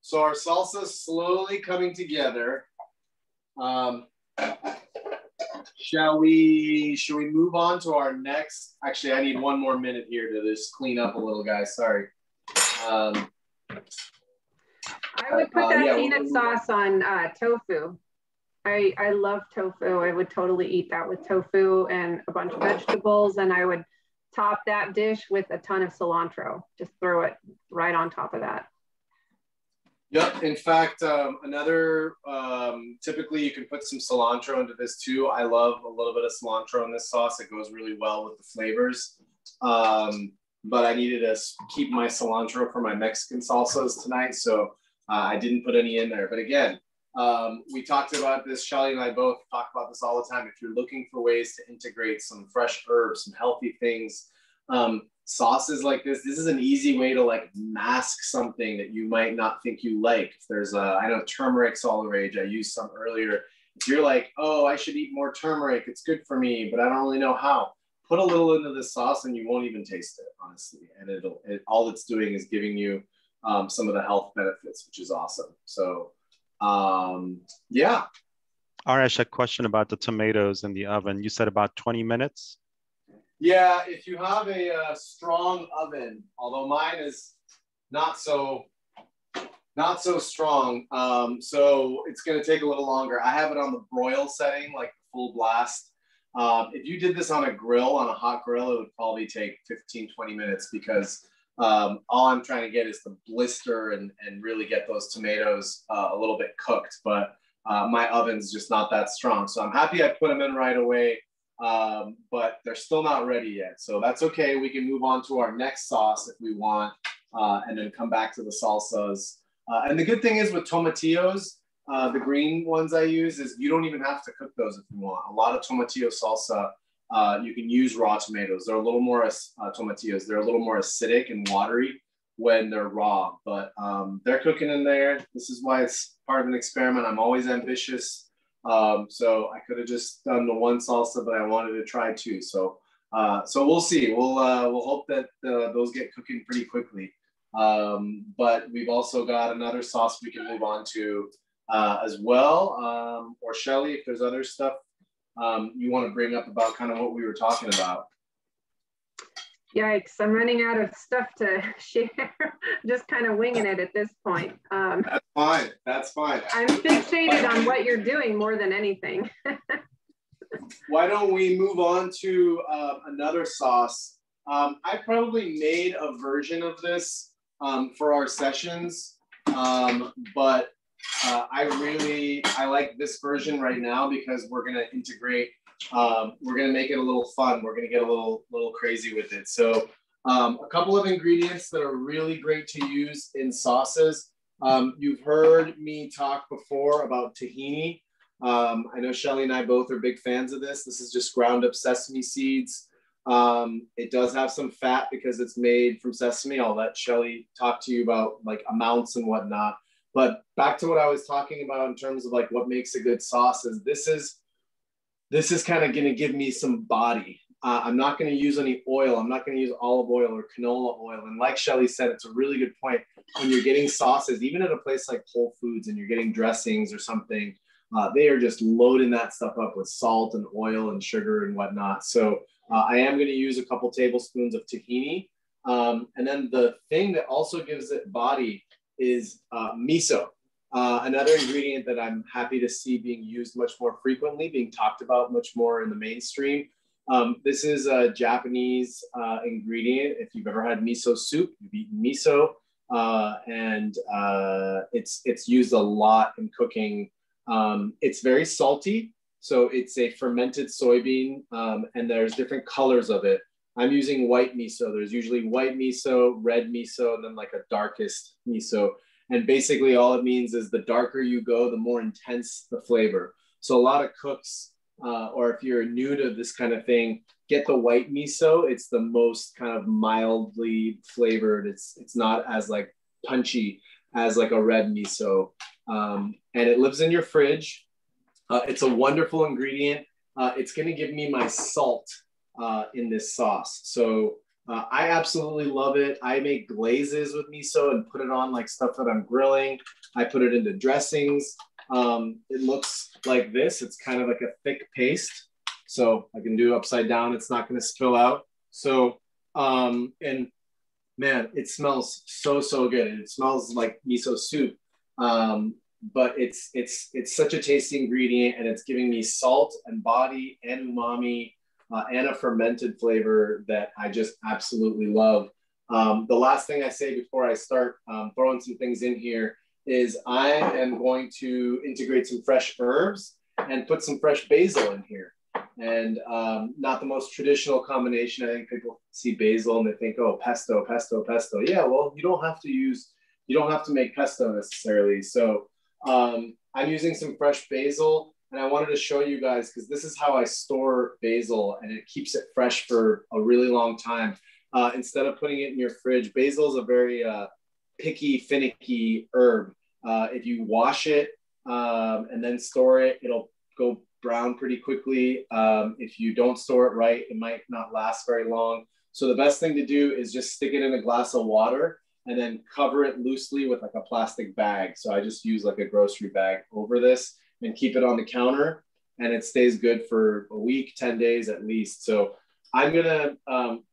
Speaker 2: So our salsa is slowly coming together. Should we move on to our next? Actually, I need one more minute here to just clean up a little, guys. Sorry.
Speaker 3: I would put that peanut sauce on tofu. I love tofu. I would totally eat that with tofu and a bunch of vegetables, and I would top that dish with a ton of cilantro. Just throw it right on top of that.
Speaker 2: Yep. In fact, typically you can put some cilantro into this too. I love a little bit of cilantro in this sauce. It goes really well with the flavors. But I needed to keep my cilantro for my Mexican salsas tonight, so I didn't put any in there. But again, we talked about this, Shelley and I both talk about this all the time. If you're looking for ways to integrate some fresh herbs, some healthy things, sauces like this is an easy way to like mask something that you might not think you like. If there's I know turmeric's all the rage. I used some earlier. If you're like, oh, I should eat more turmeric, it's good for me, but I don't really know how. Put a little into the sauce and you won't even taste it, honestly. And all it's doing is giving you some of the health benefits, which is awesome. So yeah.
Speaker 1: Arash, a question about the tomatoes in the oven. You said about 20 minutes?
Speaker 2: Yeah, if you have a strong oven, although mine is not so strong, so it's going to take a little longer. I have it on the broil setting, like full blast. If you did this on a grill, on a hot grill, it would probably take 15, 20 minutes because all I'm trying to get is to blister and really get those tomatoes a little bit cooked. But my oven's just not that strong. So I'm happy I put them in right away. But they're still not ready yet. So that's okay. We can move on to our next sauce if we want, and then come back to the salsas. And the good thing is with tomatillos, the green ones I use, is you don't even have to cook those if you want. A lot of tomatillo salsa, you can use raw tomatoes. They're a little more, tomatillos, they're a little more acidic and watery when they're raw, but they're cooking in there. This is why it's part of an experiment. I'm always ambitious. So I could have just done the one salsa, but I wanted to try two. So we'll see. We'll hope that those get cooking pretty quickly. But we've also got another sauce we can move on to as well. Or Shelley, if there's other stuff you want to bring up about kind of what we were talking about.
Speaker 3: Yikes, I'm running out of stuff to share. Just kind of winging it at this point.
Speaker 2: That's fine. That's fine.
Speaker 3: I'm fixated on what you're doing more than anything.
Speaker 2: Why don't we move on to another sauce? I probably made a version of this for our sessions, but I like this version right now because we're going to integrate. We're going to make it a little fun. We're going to get a little crazy with it. So a couple of ingredients that are really great to use in sauces. You've heard me talk before about tahini. I know Shelley and I both are big fans of this. This is just ground up sesame seeds. It does have some fat because it's made from sesame. I'll let Shelley talk to you about like amounts and whatnot. But back to what I was talking about in terms of like what makes a good sauce is this is kind of going to give me some body. I'm not going to use any oil. I'm not going to use olive oil or canola oil. And like Shelley said, it's a really good point. When you're getting sauces, even at a place like Whole Foods and you're getting dressings or something, they are just loading that stuff up with salt and oil and sugar and whatnot. So I am going to use a couple tablespoons of tahini. And then the thing that also gives it body is miso. Another ingredient that I'm happy to see being used much more frequently, being talked about much more in the mainstream. This is a Japanese ingredient. If you've ever had miso soup, you've eaten miso, and it's used a lot in cooking. It's very salty, so it's a fermented soybean, and there's different colors of it. I'm using white miso. There's usually white miso, red miso, and then like a darkest miso. And basically all it means is the darker you go, the more intense the flavor. So a lot of cooks, or if you're new to this kind of thing, get the white miso. It's the most kind of mildly flavored. It's not as like punchy as like a red miso. And it lives in your fridge. It's a wonderful ingredient. It's going to give me my salt in this sauce. So I absolutely love it. I make glazes with miso and put it on like stuff that I'm grilling. I put it into dressings. It looks like this. It's kind of like a thick paste. So I can do it upside down. It's not going to spill out. So, and man, it smells so good. It smells like miso soup. But it's such a tasty ingredient, and it's giving me salt and body and umami, and a fermented flavor that I just absolutely love. The last thing I say before I start throwing some things in here is I am going to integrate some fresh herbs and put some fresh basil in here. And not the most traditional combination. I think people see basil and they think, oh, pesto. Yeah, well, you don't have to make pesto necessarily. So I'm using some fresh basil, and I wanted to show you guys because this is how I store basil, and it keeps it fresh for a really long time. Instead of putting it in your fridge, basil is a very picky, finicky herb. If you wash it and then store it, it'll go brown pretty quickly. If you don't store it right, it might not last very long. So the best thing to do is just stick it in a glass of water and then cover it loosely with like a plastic bag. So I just use like a grocery bag over this and keep it on the counter, and it stays good for a week, 10 days at least. So I'm gonna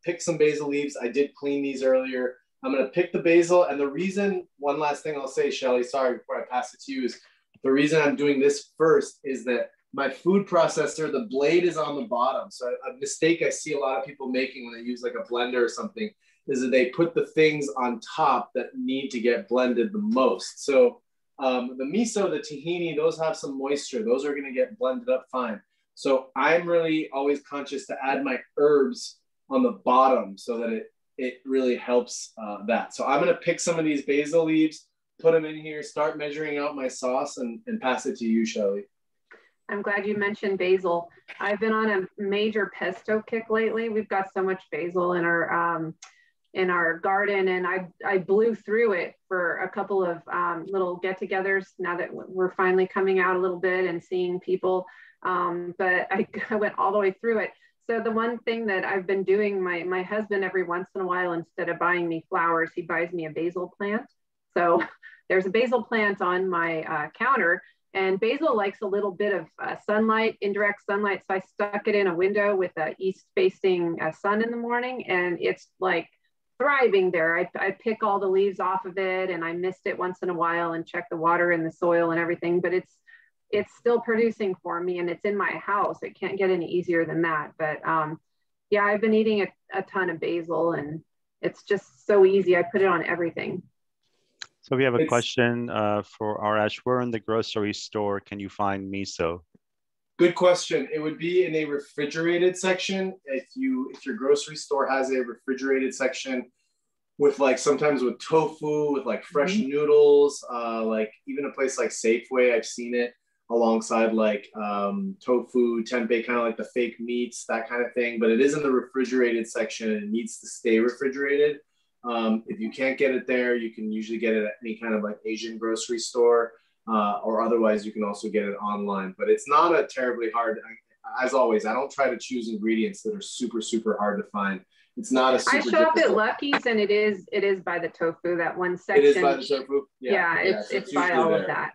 Speaker 2: pick some basil leaves. I did clean these earlier. I'm gonna pick the basil, and the reason, one last thing I'll say, Shelley, sorry, before I pass it to you, is the reason I'm doing this first is that my food processor, the blade is on the bottom. So a mistake I see a lot of people making when they use like a blender or something is that they put the things on top that need to get blended the most. So the miso, the tahini, those have some moisture. Those are gonna get blended up fine. So I'm really always conscious to add my herbs on the bottom so that it really helps that. So I'm gonna pick some of these basil leaves, put them in here, start measuring out my sauce, and pass it to you, Shelley.
Speaker 3: I'm glad you mentioned basil. I've been on a major pesto kick lately. We've got so much basil in our garden, and I blew through it for a couple of little get-togethers now that we're finally coming out a little bit and seeing people. But I went all the way through it. So the one thing that I've been doing, my husband every once in a while, instead of buying me flowers, he buys me a basil plant. So there's a basil plant on my counter. And basil likes a little bit of sunlight, indirect sunlight. So I stuck it in a window with a east-facing sun in the morning, and it's like thriving there. I pick all the leaves off of it, and I mist it once in a while and check the water and the soil and everything. But it's still producing for me, and it's in my house. It can't get any easier than that. But yeah, I've been eating a ton of basil, and it's just so easy. I put it on everything.
Speaker 1: So we have a question for Arash. Where in the grocery store can you find miso?
Speaker 2: Good question. It would be in a refrigerated section. If your grocery store has a refrigerated section, with like sometimes with tofu, with like fresh noodles, like even a place like Safeway, I've seen it alongside like tofu, tempeh, kind of like the fake meats, that kind of thing. But it is in the refrigerated section and it needs to stay refrigerated. If you can't get it there, you can usually get it at any kind of like Asian grocery store, or otherwise you can also get it online. But it's not a terribly hard, as always, I don't try to choose ingredients that are super, super hard to find. It's not a super
Speaker 3: I show up at Lucky's and it is by the tofu, that one section.
Speaker 2: It is by the tofu?
Speaker 3: Yeah, it's by all of that.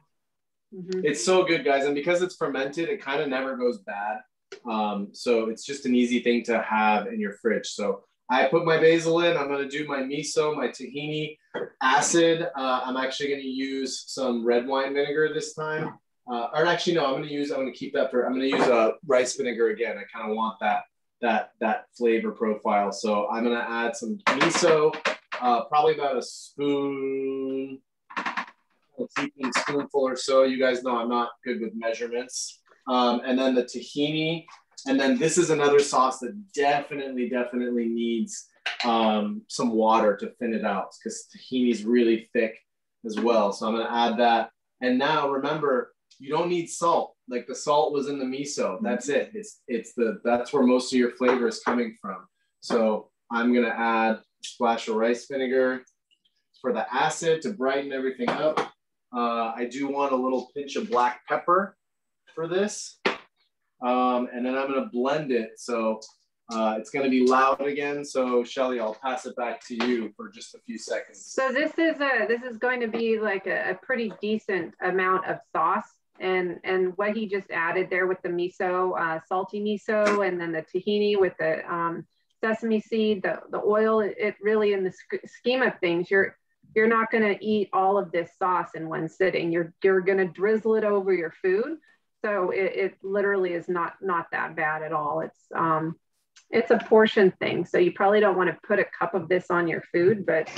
Speaker 2: It's so good, guys. And because it's fermented, it kind of never goes bad. So it's just an easy thing to have in your fridge. So I put my basil in. I'm going to do my miso, my tahini acid. I'm actually going to use some red wine vinegar this time. Or actually, no, I'm going to keep that for, I'm going to use rice vinegar again. I kind of want that flavor profile. So I'm going to add some miso, probably about a spoonful or so. You guys know I'm not good with measurements. And then the tahini. And then this is another sauce that definitely needs some water to thin it out because tahini is really thick as well. So I'm going to add that. And now remember, you don't need salt. Like the salt was in the miso. That's it. That's where most of your flavor is coming from. So I'm going to add a splash of rice vinegar for the acid to brighten everything up. I do want a little pinch of black pepper for this. And then I'm going to blend it. So it's going to be loud again. So Shelley, I'll pass it back to you for just a few seconds.
Speaker 3: So this is going to be like a pretty decent amount of sauce. And what he just added there with the miso, salty miso, and then the tahini with the sesame seed, the oil, it really, in the scheme of things, you're not going to eat all of this sauce in one sitting. You're going to drizzle it over your food. So it literally is not that bad at all. It's a portion thing. So you probably don't want to put a cup of this on your food, but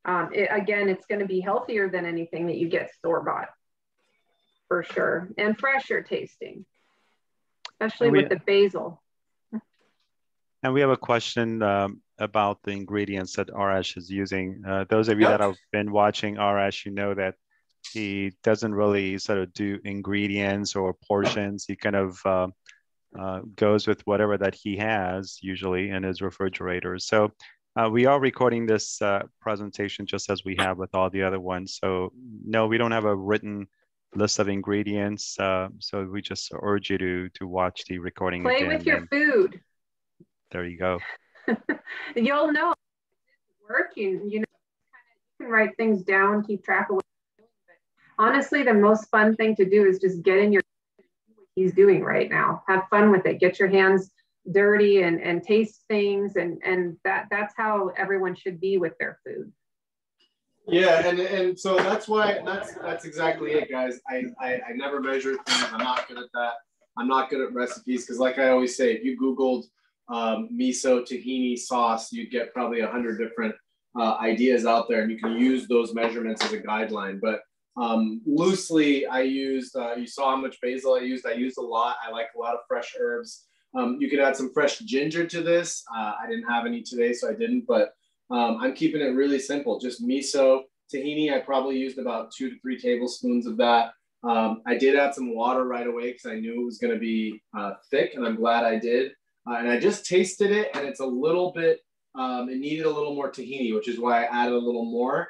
Speaker 3: again, it's going to be healthier than anything that you get store-bought for sure, and fresher tasting, especially with the basil.
Speaker 1: And we have a question about the ingredients that Arash is using. Those of you that have been watching Arash, you know that he doesn't really sort of do ingredients or portions. He kind of goes with whatever that he has usually in his refrigerator. So we are recording this presentation just as we have with all the other ones. So no, we don't have a written list of ingredients. So we just urge you to watch the recording
Speaker 3: again. Play with your food.
Speaker 1: There you go.
Speaker 3: You'll know it's working. You can write things down, keep track of what you're doing. But honestly, the most fun thing to do is just get in your what he's doing right now. Have fun with it. Get your hands dirty and taste things, and that's how everyone should be with their food.
Speaker 2: Yeah, and so that's why that's exactly it, guys. I never measure things. I'm not good at that. I'm not good at recipes because, like I always say, if you Googled miso tahini sauce, you'd get probably 100 different ideas out there, and you can use those measurements as a guideline. But loosely, I used, you saw how much basil I used. I used a lot. I like a lot of fresh herbs. You could add some fresh ginger to this. I didn't have any today, so I didn't, but I'm keeping it really simple. Just miso, tahini. I probably used about 2 to 3 tablespoons of that. I did add some water right away because I knew it was going to be thick, and I'm glad I did. And I just tasted it, and it's a little bit, it needed a little more tahini, which is why I added a little more.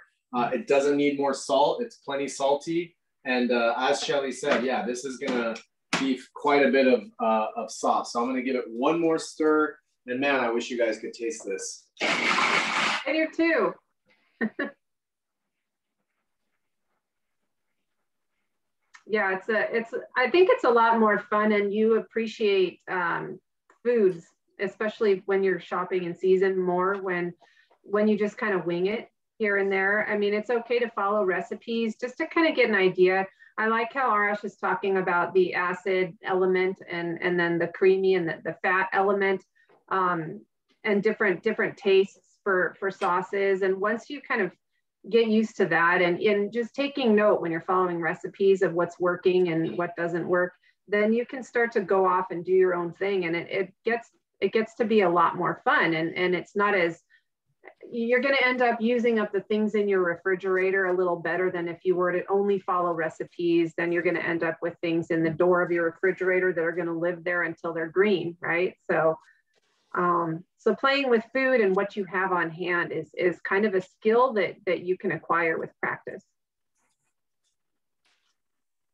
Speaker 2: It doesn't need more salt. It's plenty salty. And as Shelley said, yeah, this is going to be quite a bit of sauce. So I'm going to give it one more stir. And man, I wish you guys could taste this.
Speaker 3: I do too. Yeah, I think it's a lot more fun, and you appreciate foods, especially when you're shopping in season more when you just kind of wing it here and there. I mean, it's okay to follow recipes just to kind of get an idea. I like how Arash is talking about the acid element and then the creamy and the fat element, and different tastes for sauces. And once you kind of get used to that and just taking note when you're following recipes of what's working and what doesn't work, then you can start to go off and do your own thing. And it gets to be a lot more fun, and it's not as you're going to end up using up the things in your refrigerator a little better than if you were to only follow recipes. Then you're going to end up with things in the door of your refrigerator that are going to live there until they're green, right? So, so playing with food and what you have on hand is kind of a skill that you can acquire with practice.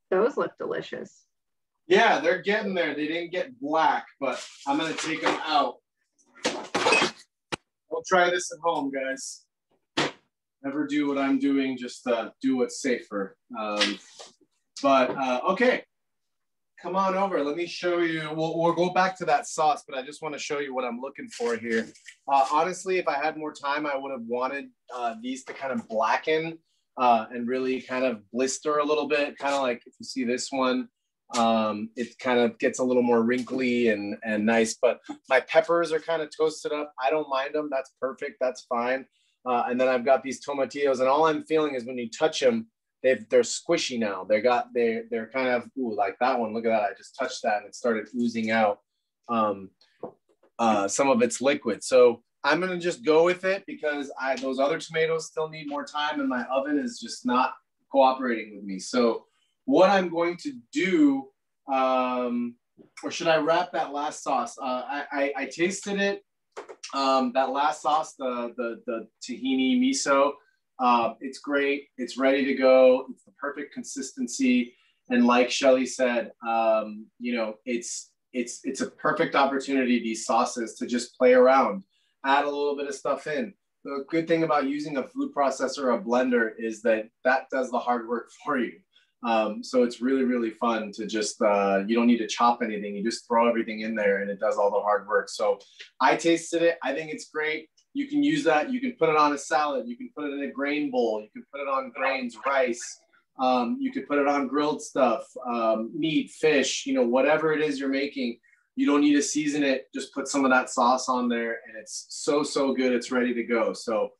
Speaker 3: Those look delicious.
Speaker 2: Yeah, they're getting there. They didn't get black, but I'm going to take them out. We'll try this at home, guys. Never do what I'm doing, just do what's safer. Okay, come on over. Let me show you. We'll go back to that sauce, but I just want to show you what I'm looking for here. Honestly, if I had more time, I would have wanted these to kind of blacken and really kind of blister a little bit, kind of like if you see this one. It kind of gets a little more wrinkly and nice, but my peppers are kind of toasted up. I don't mind them. That's perfect. That's fine. And then I've got these tomatillos, and all I'm feeling is when you touch them, they're squishy now. They're kind of, ooh, like that one. Look at that. I just touched that and it started oozing out some of its liquid. So I'm going to just go with it because those other tomatoes still need more time and my oven is just not cooperating with me. So what I'm going to do, or should I wrap that last sauce? I tasted it, that last sauce, the tahini miso. It's great. It's ready to go. It's the perfect consistency. And like Shelley said, you know, it's a perfect opportunity, these sauces, to just play around, add a little bit of stuff in. The good thing about using a food processor or a blender is that does the hard work for you. So it's really, really fun to just, you don't need to chop anything. You just throw everything in there and it does all the hard work. So I tasted it. I think it's great. You can use that. You can put it on a salad. You can put it in a grain bowl. You can put it on grains, rice. You could put it on grilled stuff, meat, fish, you know, whatever it is you're making. You don't need to season it. Just put some of that sauce on there and it's so, so good. It's ready to go. So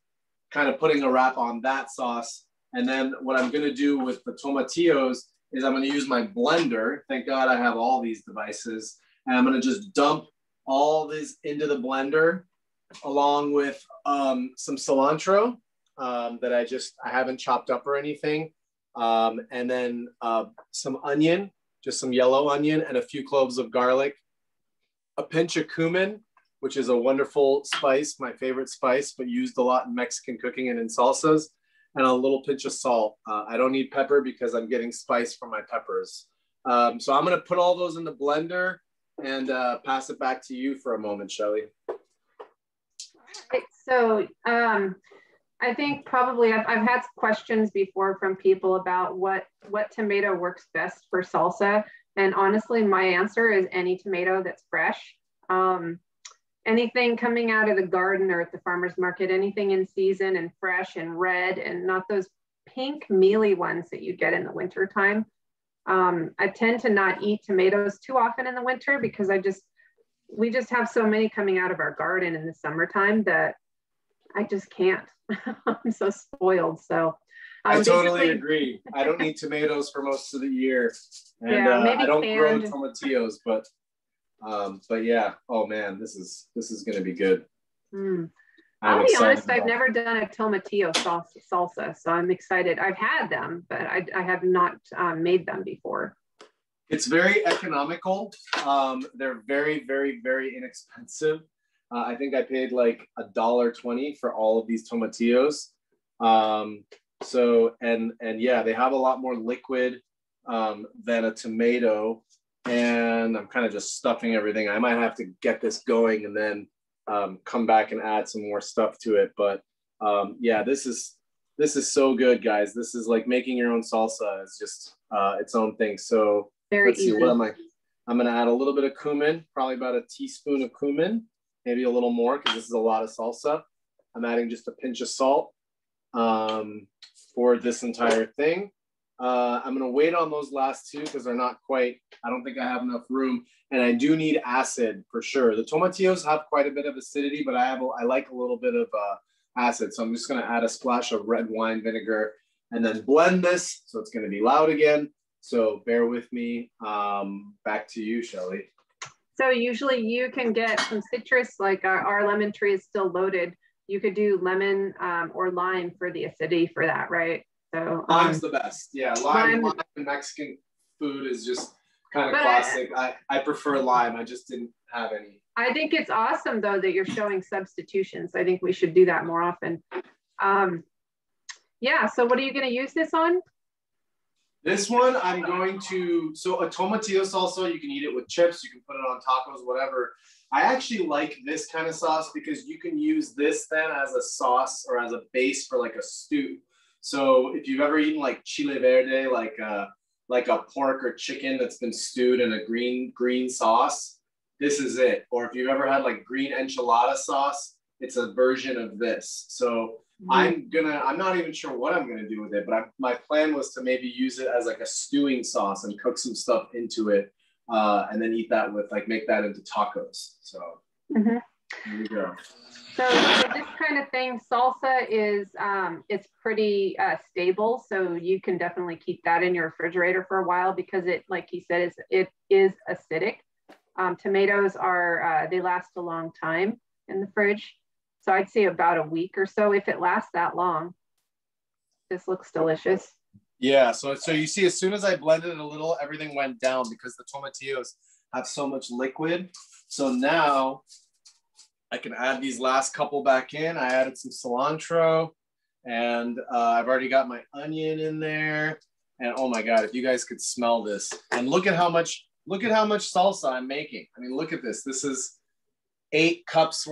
Speaker 2: kind of putting a wrap on that sauce. And then what I'm going to do with the tomatillos is I'm going to use my blender. Thank God I have all these devices. And I'm going to just dump all this into the blender along with some cilantro that I haven't chopped up or anything. And then some onion, just some yellow onion and a few cloves of garlic, a pinch of cumin, which is a wonderful spice, my favorite spice, but used a lot in Mexican cooking and in salsas. And a little pinch of salt. I don't need pepper because I'm getting spice from my peppers. So I'm gonna put all those in the blender and pass it back to you for a moment, Shelley.
Speaker 3: Right, so I think probably I've had questions before from people about what tomato works best for salsa. And honestly, my answer is any tomato that's fresh. Anything coming out of the garden or at the farmer's market, anything in season and fresh and red and not those pink mealy ones that you get in the winter time. I tend to not eat tomatoes too often in the winter because we just have so many coming out of our garden in the summertime that I just can't. I'm so spoiled. So
Speaker 2: I totally agree. I don't eat tomatoes for most of the year. And yeah, I don't grow tomatillos, but yeah, oh man, this is gonna be good.
Speaker 3: I'll be honest, I've never done a tomatillo salsa, so I'm excited. I've had them, but I have not made them before.
Speaker 2: It's very economical. They're very, very, very inexpensive. I think I paid like $1.20 for all of these tomatillos. So yeah, they have a lot more liquid than a tomato. And I'm kind of just stuffing everything. I might have to get this going and then come back and add some more stuff to it. But yeah, this is so good, guys. This is like making your own salsa. It's just its own thing. So let's see, what am I? I'm gonna add a little bit of cumin, probably about a teaspoon of cumin, maybe a little more because this is a lot of salsa. I'm adding just a pinch of salt for this entire thing. I'm going to wait on those last two because they're not quite, I don't think I have enough room. And I do need acid for sure. The tomatillos have quite a bit of acidity, but I like a little bit of acid. So I'm just going to add a splash of red wine vinegar and then blend this. So it's going to be loud again. So bear with me. Back to you, Shelley.
Speaker 3: So usually you can get some citrus, like our lemon tree is still loaded. You could do lemon or lime for the acidity for that, right? So
Speaker 2: lime's the best. Yeah, lime in Mexican food is just kind of classic. I prefer lime. I just didn't have any.
Speaker 3: I think it's awesome though that you're showing substitutions. I think we should do that more often. Yeah, so what are you going to use this on?
Speaker 2: This one I'm going to, so a tomatillo salsa, you can eat it with chips, you can put it on tacos, whatever. I actually like this kind of sauce because you can use this then as a sauce or as a base for like a stew. So if you've ever eaten like chile verde, like a pork or chicken that's been stewed in a green sauce, this is it. Or if you've ever had like green enchilada sauce, it's a version of this. So I'm not even sure what I'm gonna do with it, but my plan was to maybe use it as like a stewing sauce and cook some stuff into it, and then eat that with make that into tacos. So here we go.
Speaker 3: So this kind of thing, salsa is it's pretty stable, so you can definitely keep that in your refrigerator for a while because it, like he said, it is acidic. Tomatoes are they last a long time in the fridge. So I'd say about a week or so if it lasts that long. This looks delicious.
Speaker 2: Yeah, so you see, as soon as I blended it a little, everything went down because the tomatillos have so much liquid. So now I can add these last couple back in. I added some cilantro, and I've already got my onion in there. And oh my God, if you guys could smell this. And look at how much salsa I'm making. I mean, look at this. This is 6 cups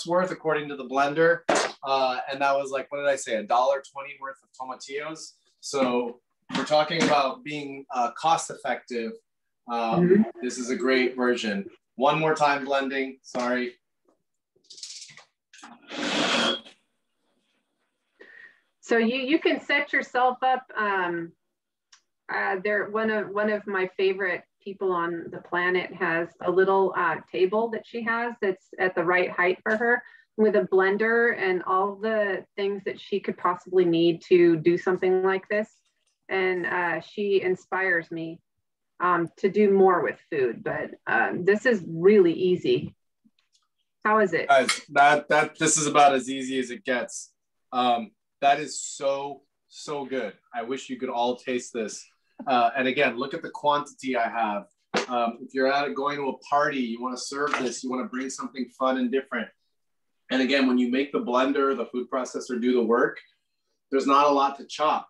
Speaker 2: worth, according to the blender. And that was like, what did I say? $1.20 worth of tomatillos. So we're talking about being cost effective. This is a great version. One more time blending, sorry.
Speaker 3: So you can set yourself up. One of my favorite people on the planet has a little table that she has that's at the right height for her with a blender and all the things that she could possibly need to do something like this. And she inspires me to do more with food, but this is really easy. How is it?
Speaker 2: Guys, this is about as easy as it gets. That is so good. I wish you could all taste this. And again, look at the quantity I have. If you're going to a party, you want to serve this, you want to bring something fun and different. And again, when you make the blender, the food processor do the work, there's not a lot to chop.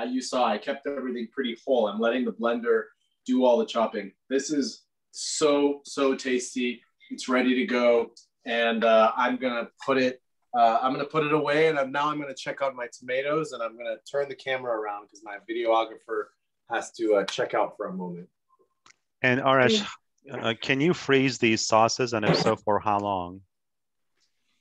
Speaker 2: You saw I kept everything pretty whole. I'm letting the blender do all the chopping. This is so tasty. It's ready to go. And I'm gonna put it away, and now I'm gonna check out my tomatoes, and I'm gonna turn the camera around because my videographer has to check out for a moment.
Speaker 1: And Arash, can you freeze these sauces, and if so, for how long?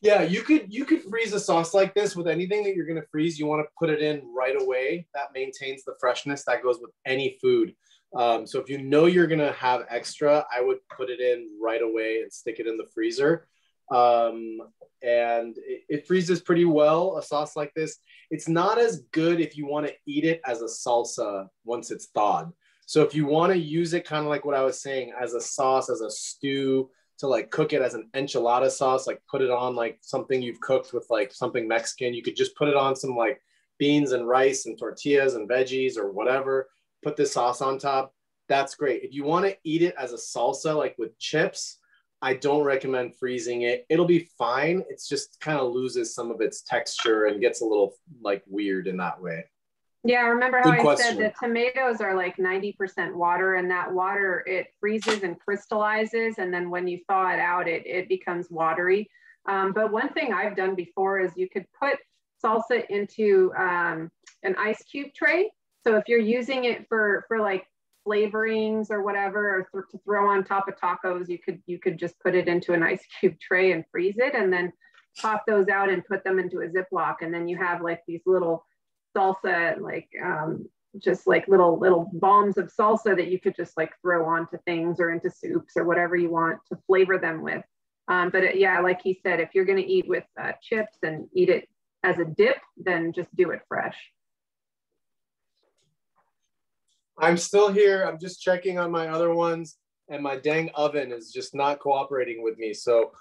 Speaker 2: Yeah, you could freeze a sauce like this with anything that you're gonna freeze. You want to put it in right away. That maintains the freshness. That goes with any food. So if you know you're gonna have extra, I would put it in right away and stick it in the freezer. And it freezes pretty well. A sauce like this, it's not as good if you want to eat it as a salsa once it's thawed. So if you want to use it kind of like what I was saying, as a sauce, as a stew, to like cook it as an enchilada sauce, like put it on like something you've cooked with like something Mexican, you could just put it on some like beans and rice and tortillas and veggies or whatever, put this sauce on top. That's great. If you want to eat it as a salsa, like with chips, I don't recommend freezing it. It'll be fine. It's just kind of loses some of its texture and gets a little like weird in that way.
Speaker 3: Yeah, I remember how I said that tomatoes are like 90% water, and that water, it freezes and crystallizes. And then when you thaw it out, it becomes watery. But one thing I've done before is you could put salsa into an ice cube tray. So if you're using it for like flavorings or whatever, or to throw on top of tacos, you could just put it into an ice cube tray and freeze it, and then pop those out and put them into a Ziploc, and then you have like these little salsa, like just like little bombs of salsa that you could just like throw onto things or into soups or whatever you want to flavor them with. Yeah, like he said, if you're going to eat with chips and eat it as a dip, then just do it fresh.
Speaker 2: I'm still here. I'm just checking on my other ones, and my dang oven is just not cooperating with me. So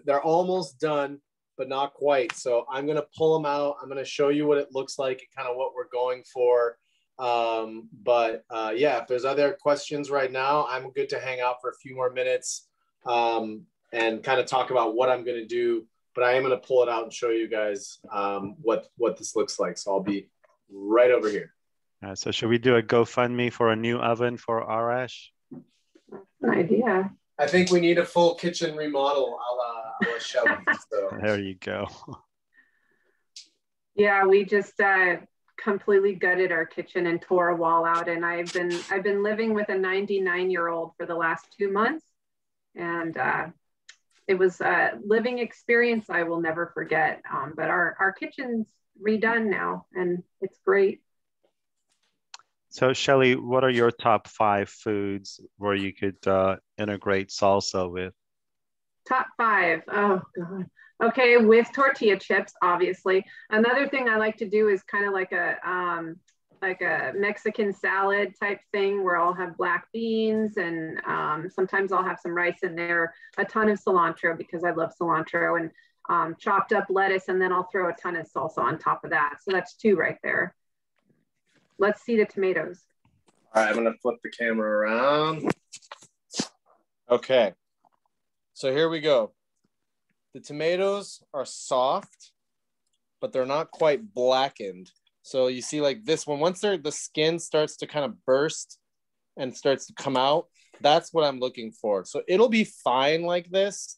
Speaker 2: they're almost done. but not quite. So I'm going to pull them out. I'm going to show you what it looks like and kind of what we're going for. Yeah, if there's other questions right now, I'm good to hang out for a few more minutes and kind of talk about what I'm going to do. But I am going to pull it out and show you guys what this looks like. So I'll be right over here.
Speaker 1: So should we do a GoFundMe for a new oven for Arash?
Speaker 3: An idea.
Speaker 2: I think we need a full kitchen remodel a la Shelley. So.
Speaker 1: There you go.
Speaker 3: Yeah, we just completely gutted our kitchen and tore a wall out. And I've been living with a 99-year-old for the last 2 months, and it was a living experience I will never forget. But our kitchen's redone now, and it's great.
Speaker 1: So Shelley, what are your top 5 foods where you could integrate salsa with?
Speaker 3: Top 5. Oh God. Okay, with tortilla chips, obviously. Another thing I like to do is kind of like a Mexican salad type thing where I'll have black beans and sometimes I'll have some rice in there, a ton of cilantro because I love cilantro, and chopped up lettuce, and then I'll throw a ton of salsa on top of that. So that's 2 right there. Let's see the tomatoes.
Speaker 2: All right, I'm gonna flip the camera around. Okay, so here we go. The tomatoes are soft, but they're not quite blackened. So you see like this one, once the skin starts to kind of burst and starts to come out, that's what I'm looking for. So it'll be fine like this,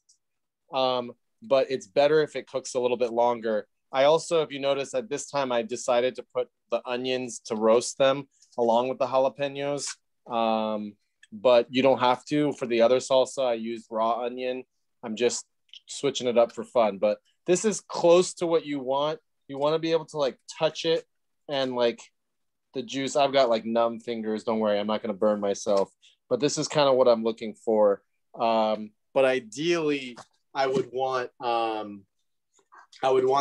Speaker 2: but it's better if it cooks a little bit longer. I also, if you notice at this time, I decided to put the onions to roast them along with the jalapenos. But you don't have to. For the other salsa, I used raw onion. I'm just switching it up for fun. But this is close to what you want. You want to be able to like touch it and like the juice. I've got like numb fingers. Don't worry, I'm not going to burn myself. But this is kind of what I'm looking for. But ideally, I would want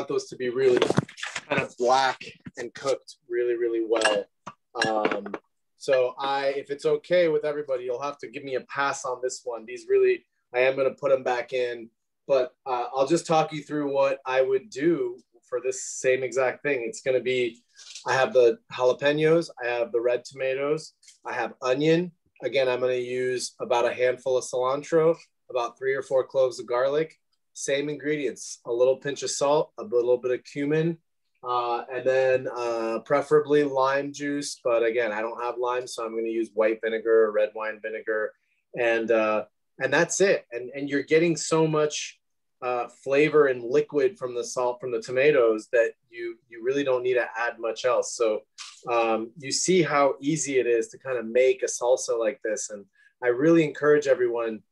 Speaker 2: those to be really kind of black and cooked really, really well. So if it's okay with everybody, you'll have to give me a pass on this one. These really, I am going to put them back in, but I'll just talk you through what I would do for this same exact thing. It's going to be, I have the jalapenos, I have the red tomatoes, I have onion. Again, I'm going to use about a handful of cilantro, about 3 or 4 cloves of garlic. Same ingredients, a little pinch of salt, a little bit of cumin, and then preferably lime juice. But again, I don't have lime, so I'm going to use white vinegar or red wine vinegar. And that's it. And you're getting so much flavor and liquid from the salt from the tomatoes that you really don't need to add much else. So you see how easy it is to kind of make a salsa like this. And I really encourage everyone,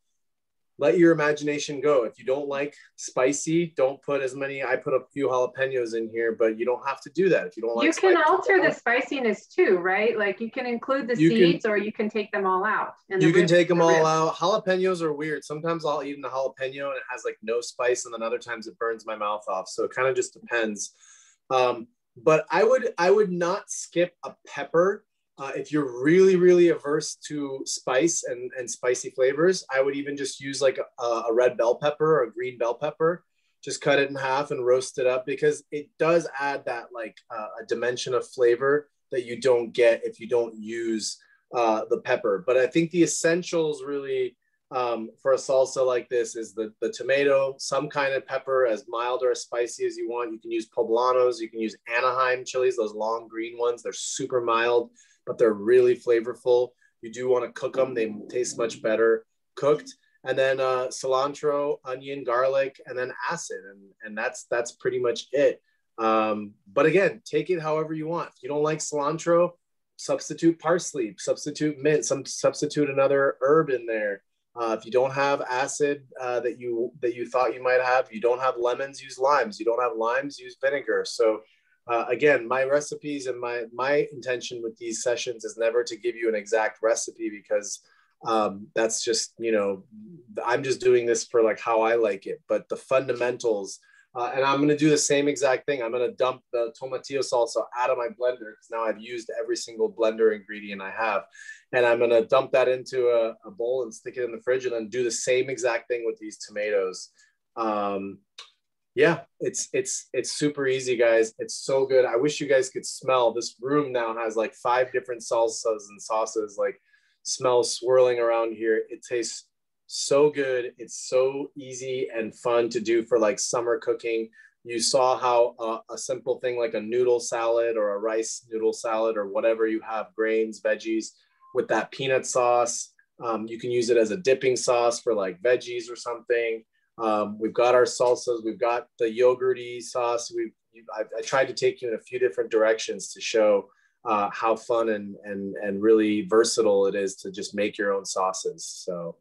Speaker 2: let your imagination go. If you don't like spicy, don't put as many. I put a few jalapenos in here, but you don't have to do that. If you don't like
Speaker 3: spicy, you can alter the spiciness too, right? Like you can include the seeds or you can take them all out.
Speaker 2: You can take them all out. Jalapenos are weird. Sometimes I'll eat a jalapeno and it has like no spice, and then other times it burns my mouth off. So it kind of just depends. But I would not skip a pepper. If you're really, really averse to spice and spicy flavors, I would even just use like a red bell pepper or a green bell pepper. Just cut it in half and roast it up, because it does add that like a dimension of flavor that you don't get if you don't use the pepper. But I think the essentials really for a salsa like this is the tomato, some kind of pepper, as mild or as spicy as you want. You can use poblanos, you can use Anaheim chilies, those long green ones. They're super mild, but they're really flavorful. You do want to cook them. They taste much better cooked. And then cilantro, onion, garlic, and then acid. And that's pretty much it. But again, take it however you want. If you don't like cilantro, substitute parsley, substitute mint, substitute another herb in there. If you don't have acid that you thought you might have, you don't have lemons, use limes. You don't have limes, use vinegar. So again, my recipes and my intention with these sessions is never to give you an exact recipe, because that's just, I'm just doing this for like how I like it. But the fundamentals, and I'm going to do the same exact thing. I'm going to dump the Tomatillo Salsa out of my blender, because now I've used every single blender ingredient I have. And I'm going to dump that into a bowl and stick it in the fridge, and then do the same exact thing with these tomatoes. Yeah, it's super easy, guys. It's so good. I wish you guys could smell. This room now has like 5 different salsas and sauces, like smells swirling around here. It tastes so good. It's so easy and fun to do for like summer cooking. You saw how a simple thing like a noodle salad or a rice noodle salad or whatever you have, grains, veggies, with that peanut sauce. You can use it as a dipping sauce for like veggies or something. We've got our salsas. We've got the yogurty sauce. I tried to take you in a few different directions to show how fun and really versatile it is to just make your own sauces. So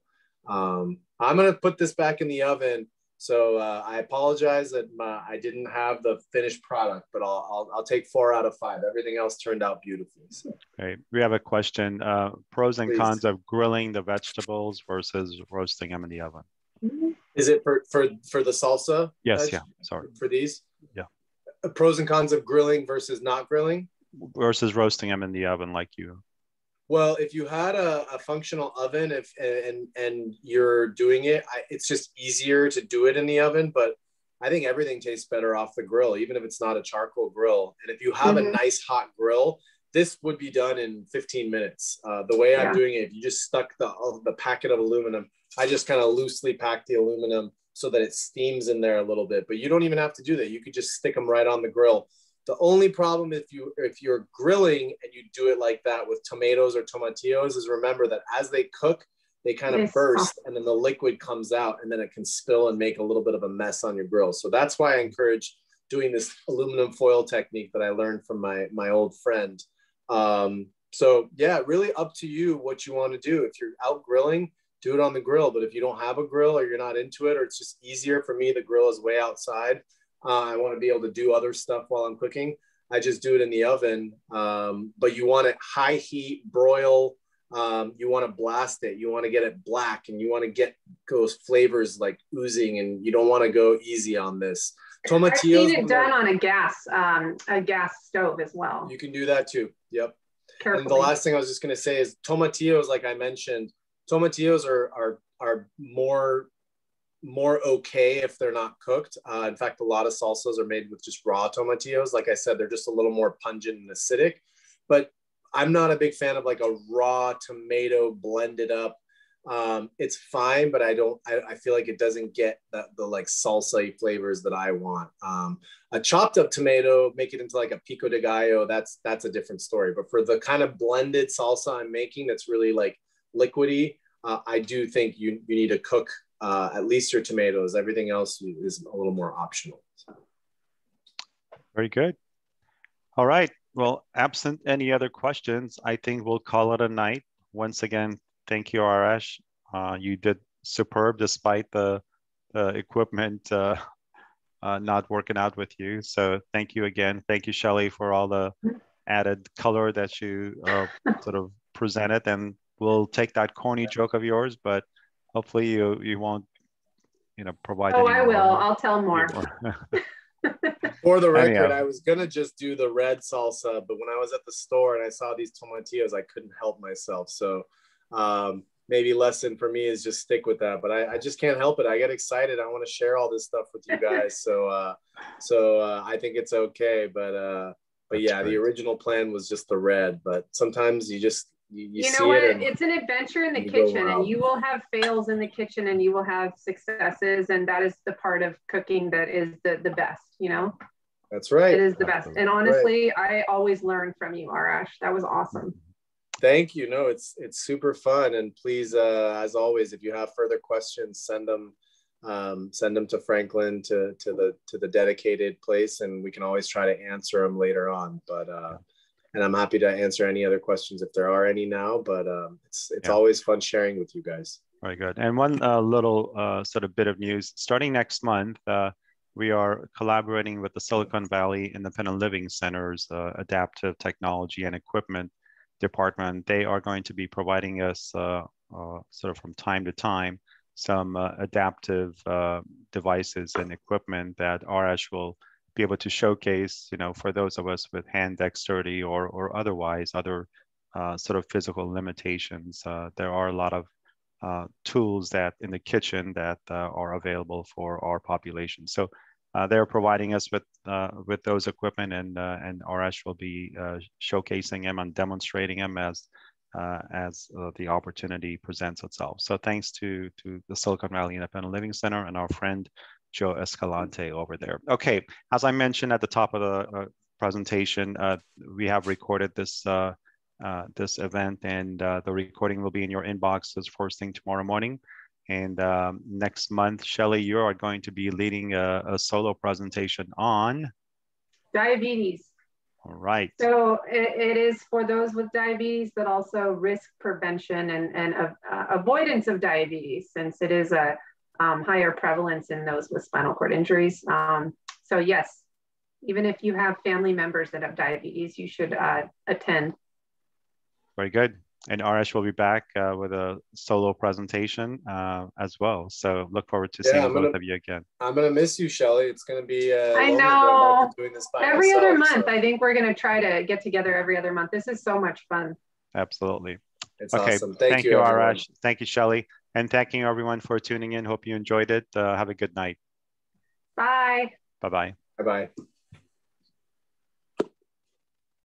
Speaker 2: I'm gonna put this back in the oven. So I apologize that I didn't have the finished product, but I'll take 4 out of 5. Everything else turned out beautifully. So.
Speaker 1: Okay, we have a question. Pros and
Speaker 2: Please.
Speaker 1: cons of grilling the vegetables versus roasting them in the oven.
Speaker 2: Is it for the salsa?
Speaker 1: Yes, yeah, sorry.
Speaker 2: For these?
Speaker 1: Yeah.
Speaker 2: Pros and cons of grilling versus not grilling?
Speaker 1: Versus roasting them in the oven like you.
Speaker 2: Well, if you had a functional oven, and you're doing it, it's just easier to do it in the oven. But I think everything tastes better off the grill, even if it's not a charcoal grill. And if you have a nice hot grill, this would be done in 15 minutes. The way I'm doing it, if you just stuck the packet of aluminum, I just kind of loosely pack the aluminum so that it steams in there a little bit. But you don't even have to do that. You could just stick them right on the grill. The only problem if you're grilling and you do it like that with tomatoes or tomatillos is remember that as they cook, they kind of burst and then the liquid comes out and then it can spill and make a little bit of a mess on your grill. So that's why I encourage doing this aluminum foil technique that I learned from my old friend. So yeah, really up to you what you want to do. If you're out grilling, do it on the grill. But if you don't have a grill or you're not into it, or it's just easier for me, the grill is way outside. I want to be able to do other stuff while I'm cooking. I just do it in the oven. But you want it high heat, broil. You want to blast it. You want to get it black and you want to get those flavors like oozing, and you don't want to go easy on this. Tomatillos.
Speaker 3: I've seen it done on a gas stove as well.
Speaker 2: You can do that too. Yep.
Speaker 3: Carefully.
Speaker 2: And the last thing I was just going to say is tomatillos, like I mentioned, tomatillos are more okay if they're not cooked. In fact, a lot of salsas are made with just raw tomatillos. Like I said, they're just a little more pungent and acidic. But I'm not a big fan of like a raw tomato blended up. It's fine, but I feel like it doesn't get the like salsa flavors that I want. A chopped up tomato, make it into like a pico de gallo, that's a different story. But for the kind of blended salsa I'm making that's really like liquidy, I do think you need to cook at least your tomatoes. Everything else is a little more optional. So.
Speaker 1: Very good. All right. Well, absent any other questions, I think we'll call it a night. Once again, thank you, Arash. You did superb despite the equipment not working out with you. So thank you again. Thank you, Shelley, for all the added color that you sort of presented. And we'll take that corny joke of yours, but hopefully you won't, provide any
Speaker 3: I
Speaker 1: more.
Speaker 3: will. I'll tell more.
Speaker 2: For the record, I was gonna just do the red salsa, but when I was at the store and I saw these tomatillos, I couldn't help myself. So maybe lesson for me is just stick with that. But I just can't help it. I get excited. I want to share all this stuff with you guys. So I think it's okay. But yeah, great. The original plan was just the red. But sometimes you just you
Speaker 3: know
Speaker 2: see
Speaker 3: what?
Speaker 2: it
Speaker 3: It's an adventure in the kitchen, and you will have fails in the kitchen, and you will have successes, and that is the part of cooking that is the best.
Speaker 2: That's right.
Speaker 3: It is the best. And honestly, I always learn from you, Arash. That was awesome.
Speaker 2: Thank you. No, it's super fun. And please, as always, if you have further questions, send them to Franklin to the dedicated place, and we can always try to answer them later on. But and I'm happy to answer any other questions if there are any now. But it's always fun sharing with you guys.
Speaker 1: Very good. And one little sort of bit of news: starting next month, we are collaborating with the Silicon Valley Independent Living Center's Adaptive Technology and Equipment Department. They are going to be providing us sort of from time to time some adaptive devices and equipment that Arash will be able to showcase, for those of us with hand dexterity or otherwise other sort of physical limitations. There are a lot of tools that in the kitchen that are available for our population. So they're providing us with those equipment, and Arash will be showcasing them and demonstrating them as the opportunity presents itself. So thanks to the Silicon Valley Independent Living Center and our friend Joe Escalante over there. Okay, as I mentioned at the top of the presentation, we have recorded this this event, and the recording will be in your inboxes first thing tomorrow morning. And next month, Shelley, you are going to be leading a solo presentation on
Speaker 3: diabetes.
Speaker 1: All right.
Speaker 3: So it is for those with diabetes, but also risk prevention and avoidance of diabetes, since it is a higher prevalence in those with spinal cord injuries. So yes, even if you have family members that have diabetes, you should attend. Very
Speaker 1: good. And Arash will be back with a solo presentation as well. So look forward to seeing both of you again.
Speaker 2: I'm going to miss you, Shelley. It's going to be
Speaker 3: I know. Doing this by every myself, other month. So. I think we're going to try to get together every other month. This is so much fun.
Speaker 1: Absolutely.
Speaker 2: It's awesome. Thank you,
Speaker 1: Arash. Thank you, Shelley. And thank you, everyone, for tuning in. Hope you enjoyed it. Have a good night.
Speaker 3: Bye.
Speaker 1: Bye-bye.
Speaker 2: Bye-bye.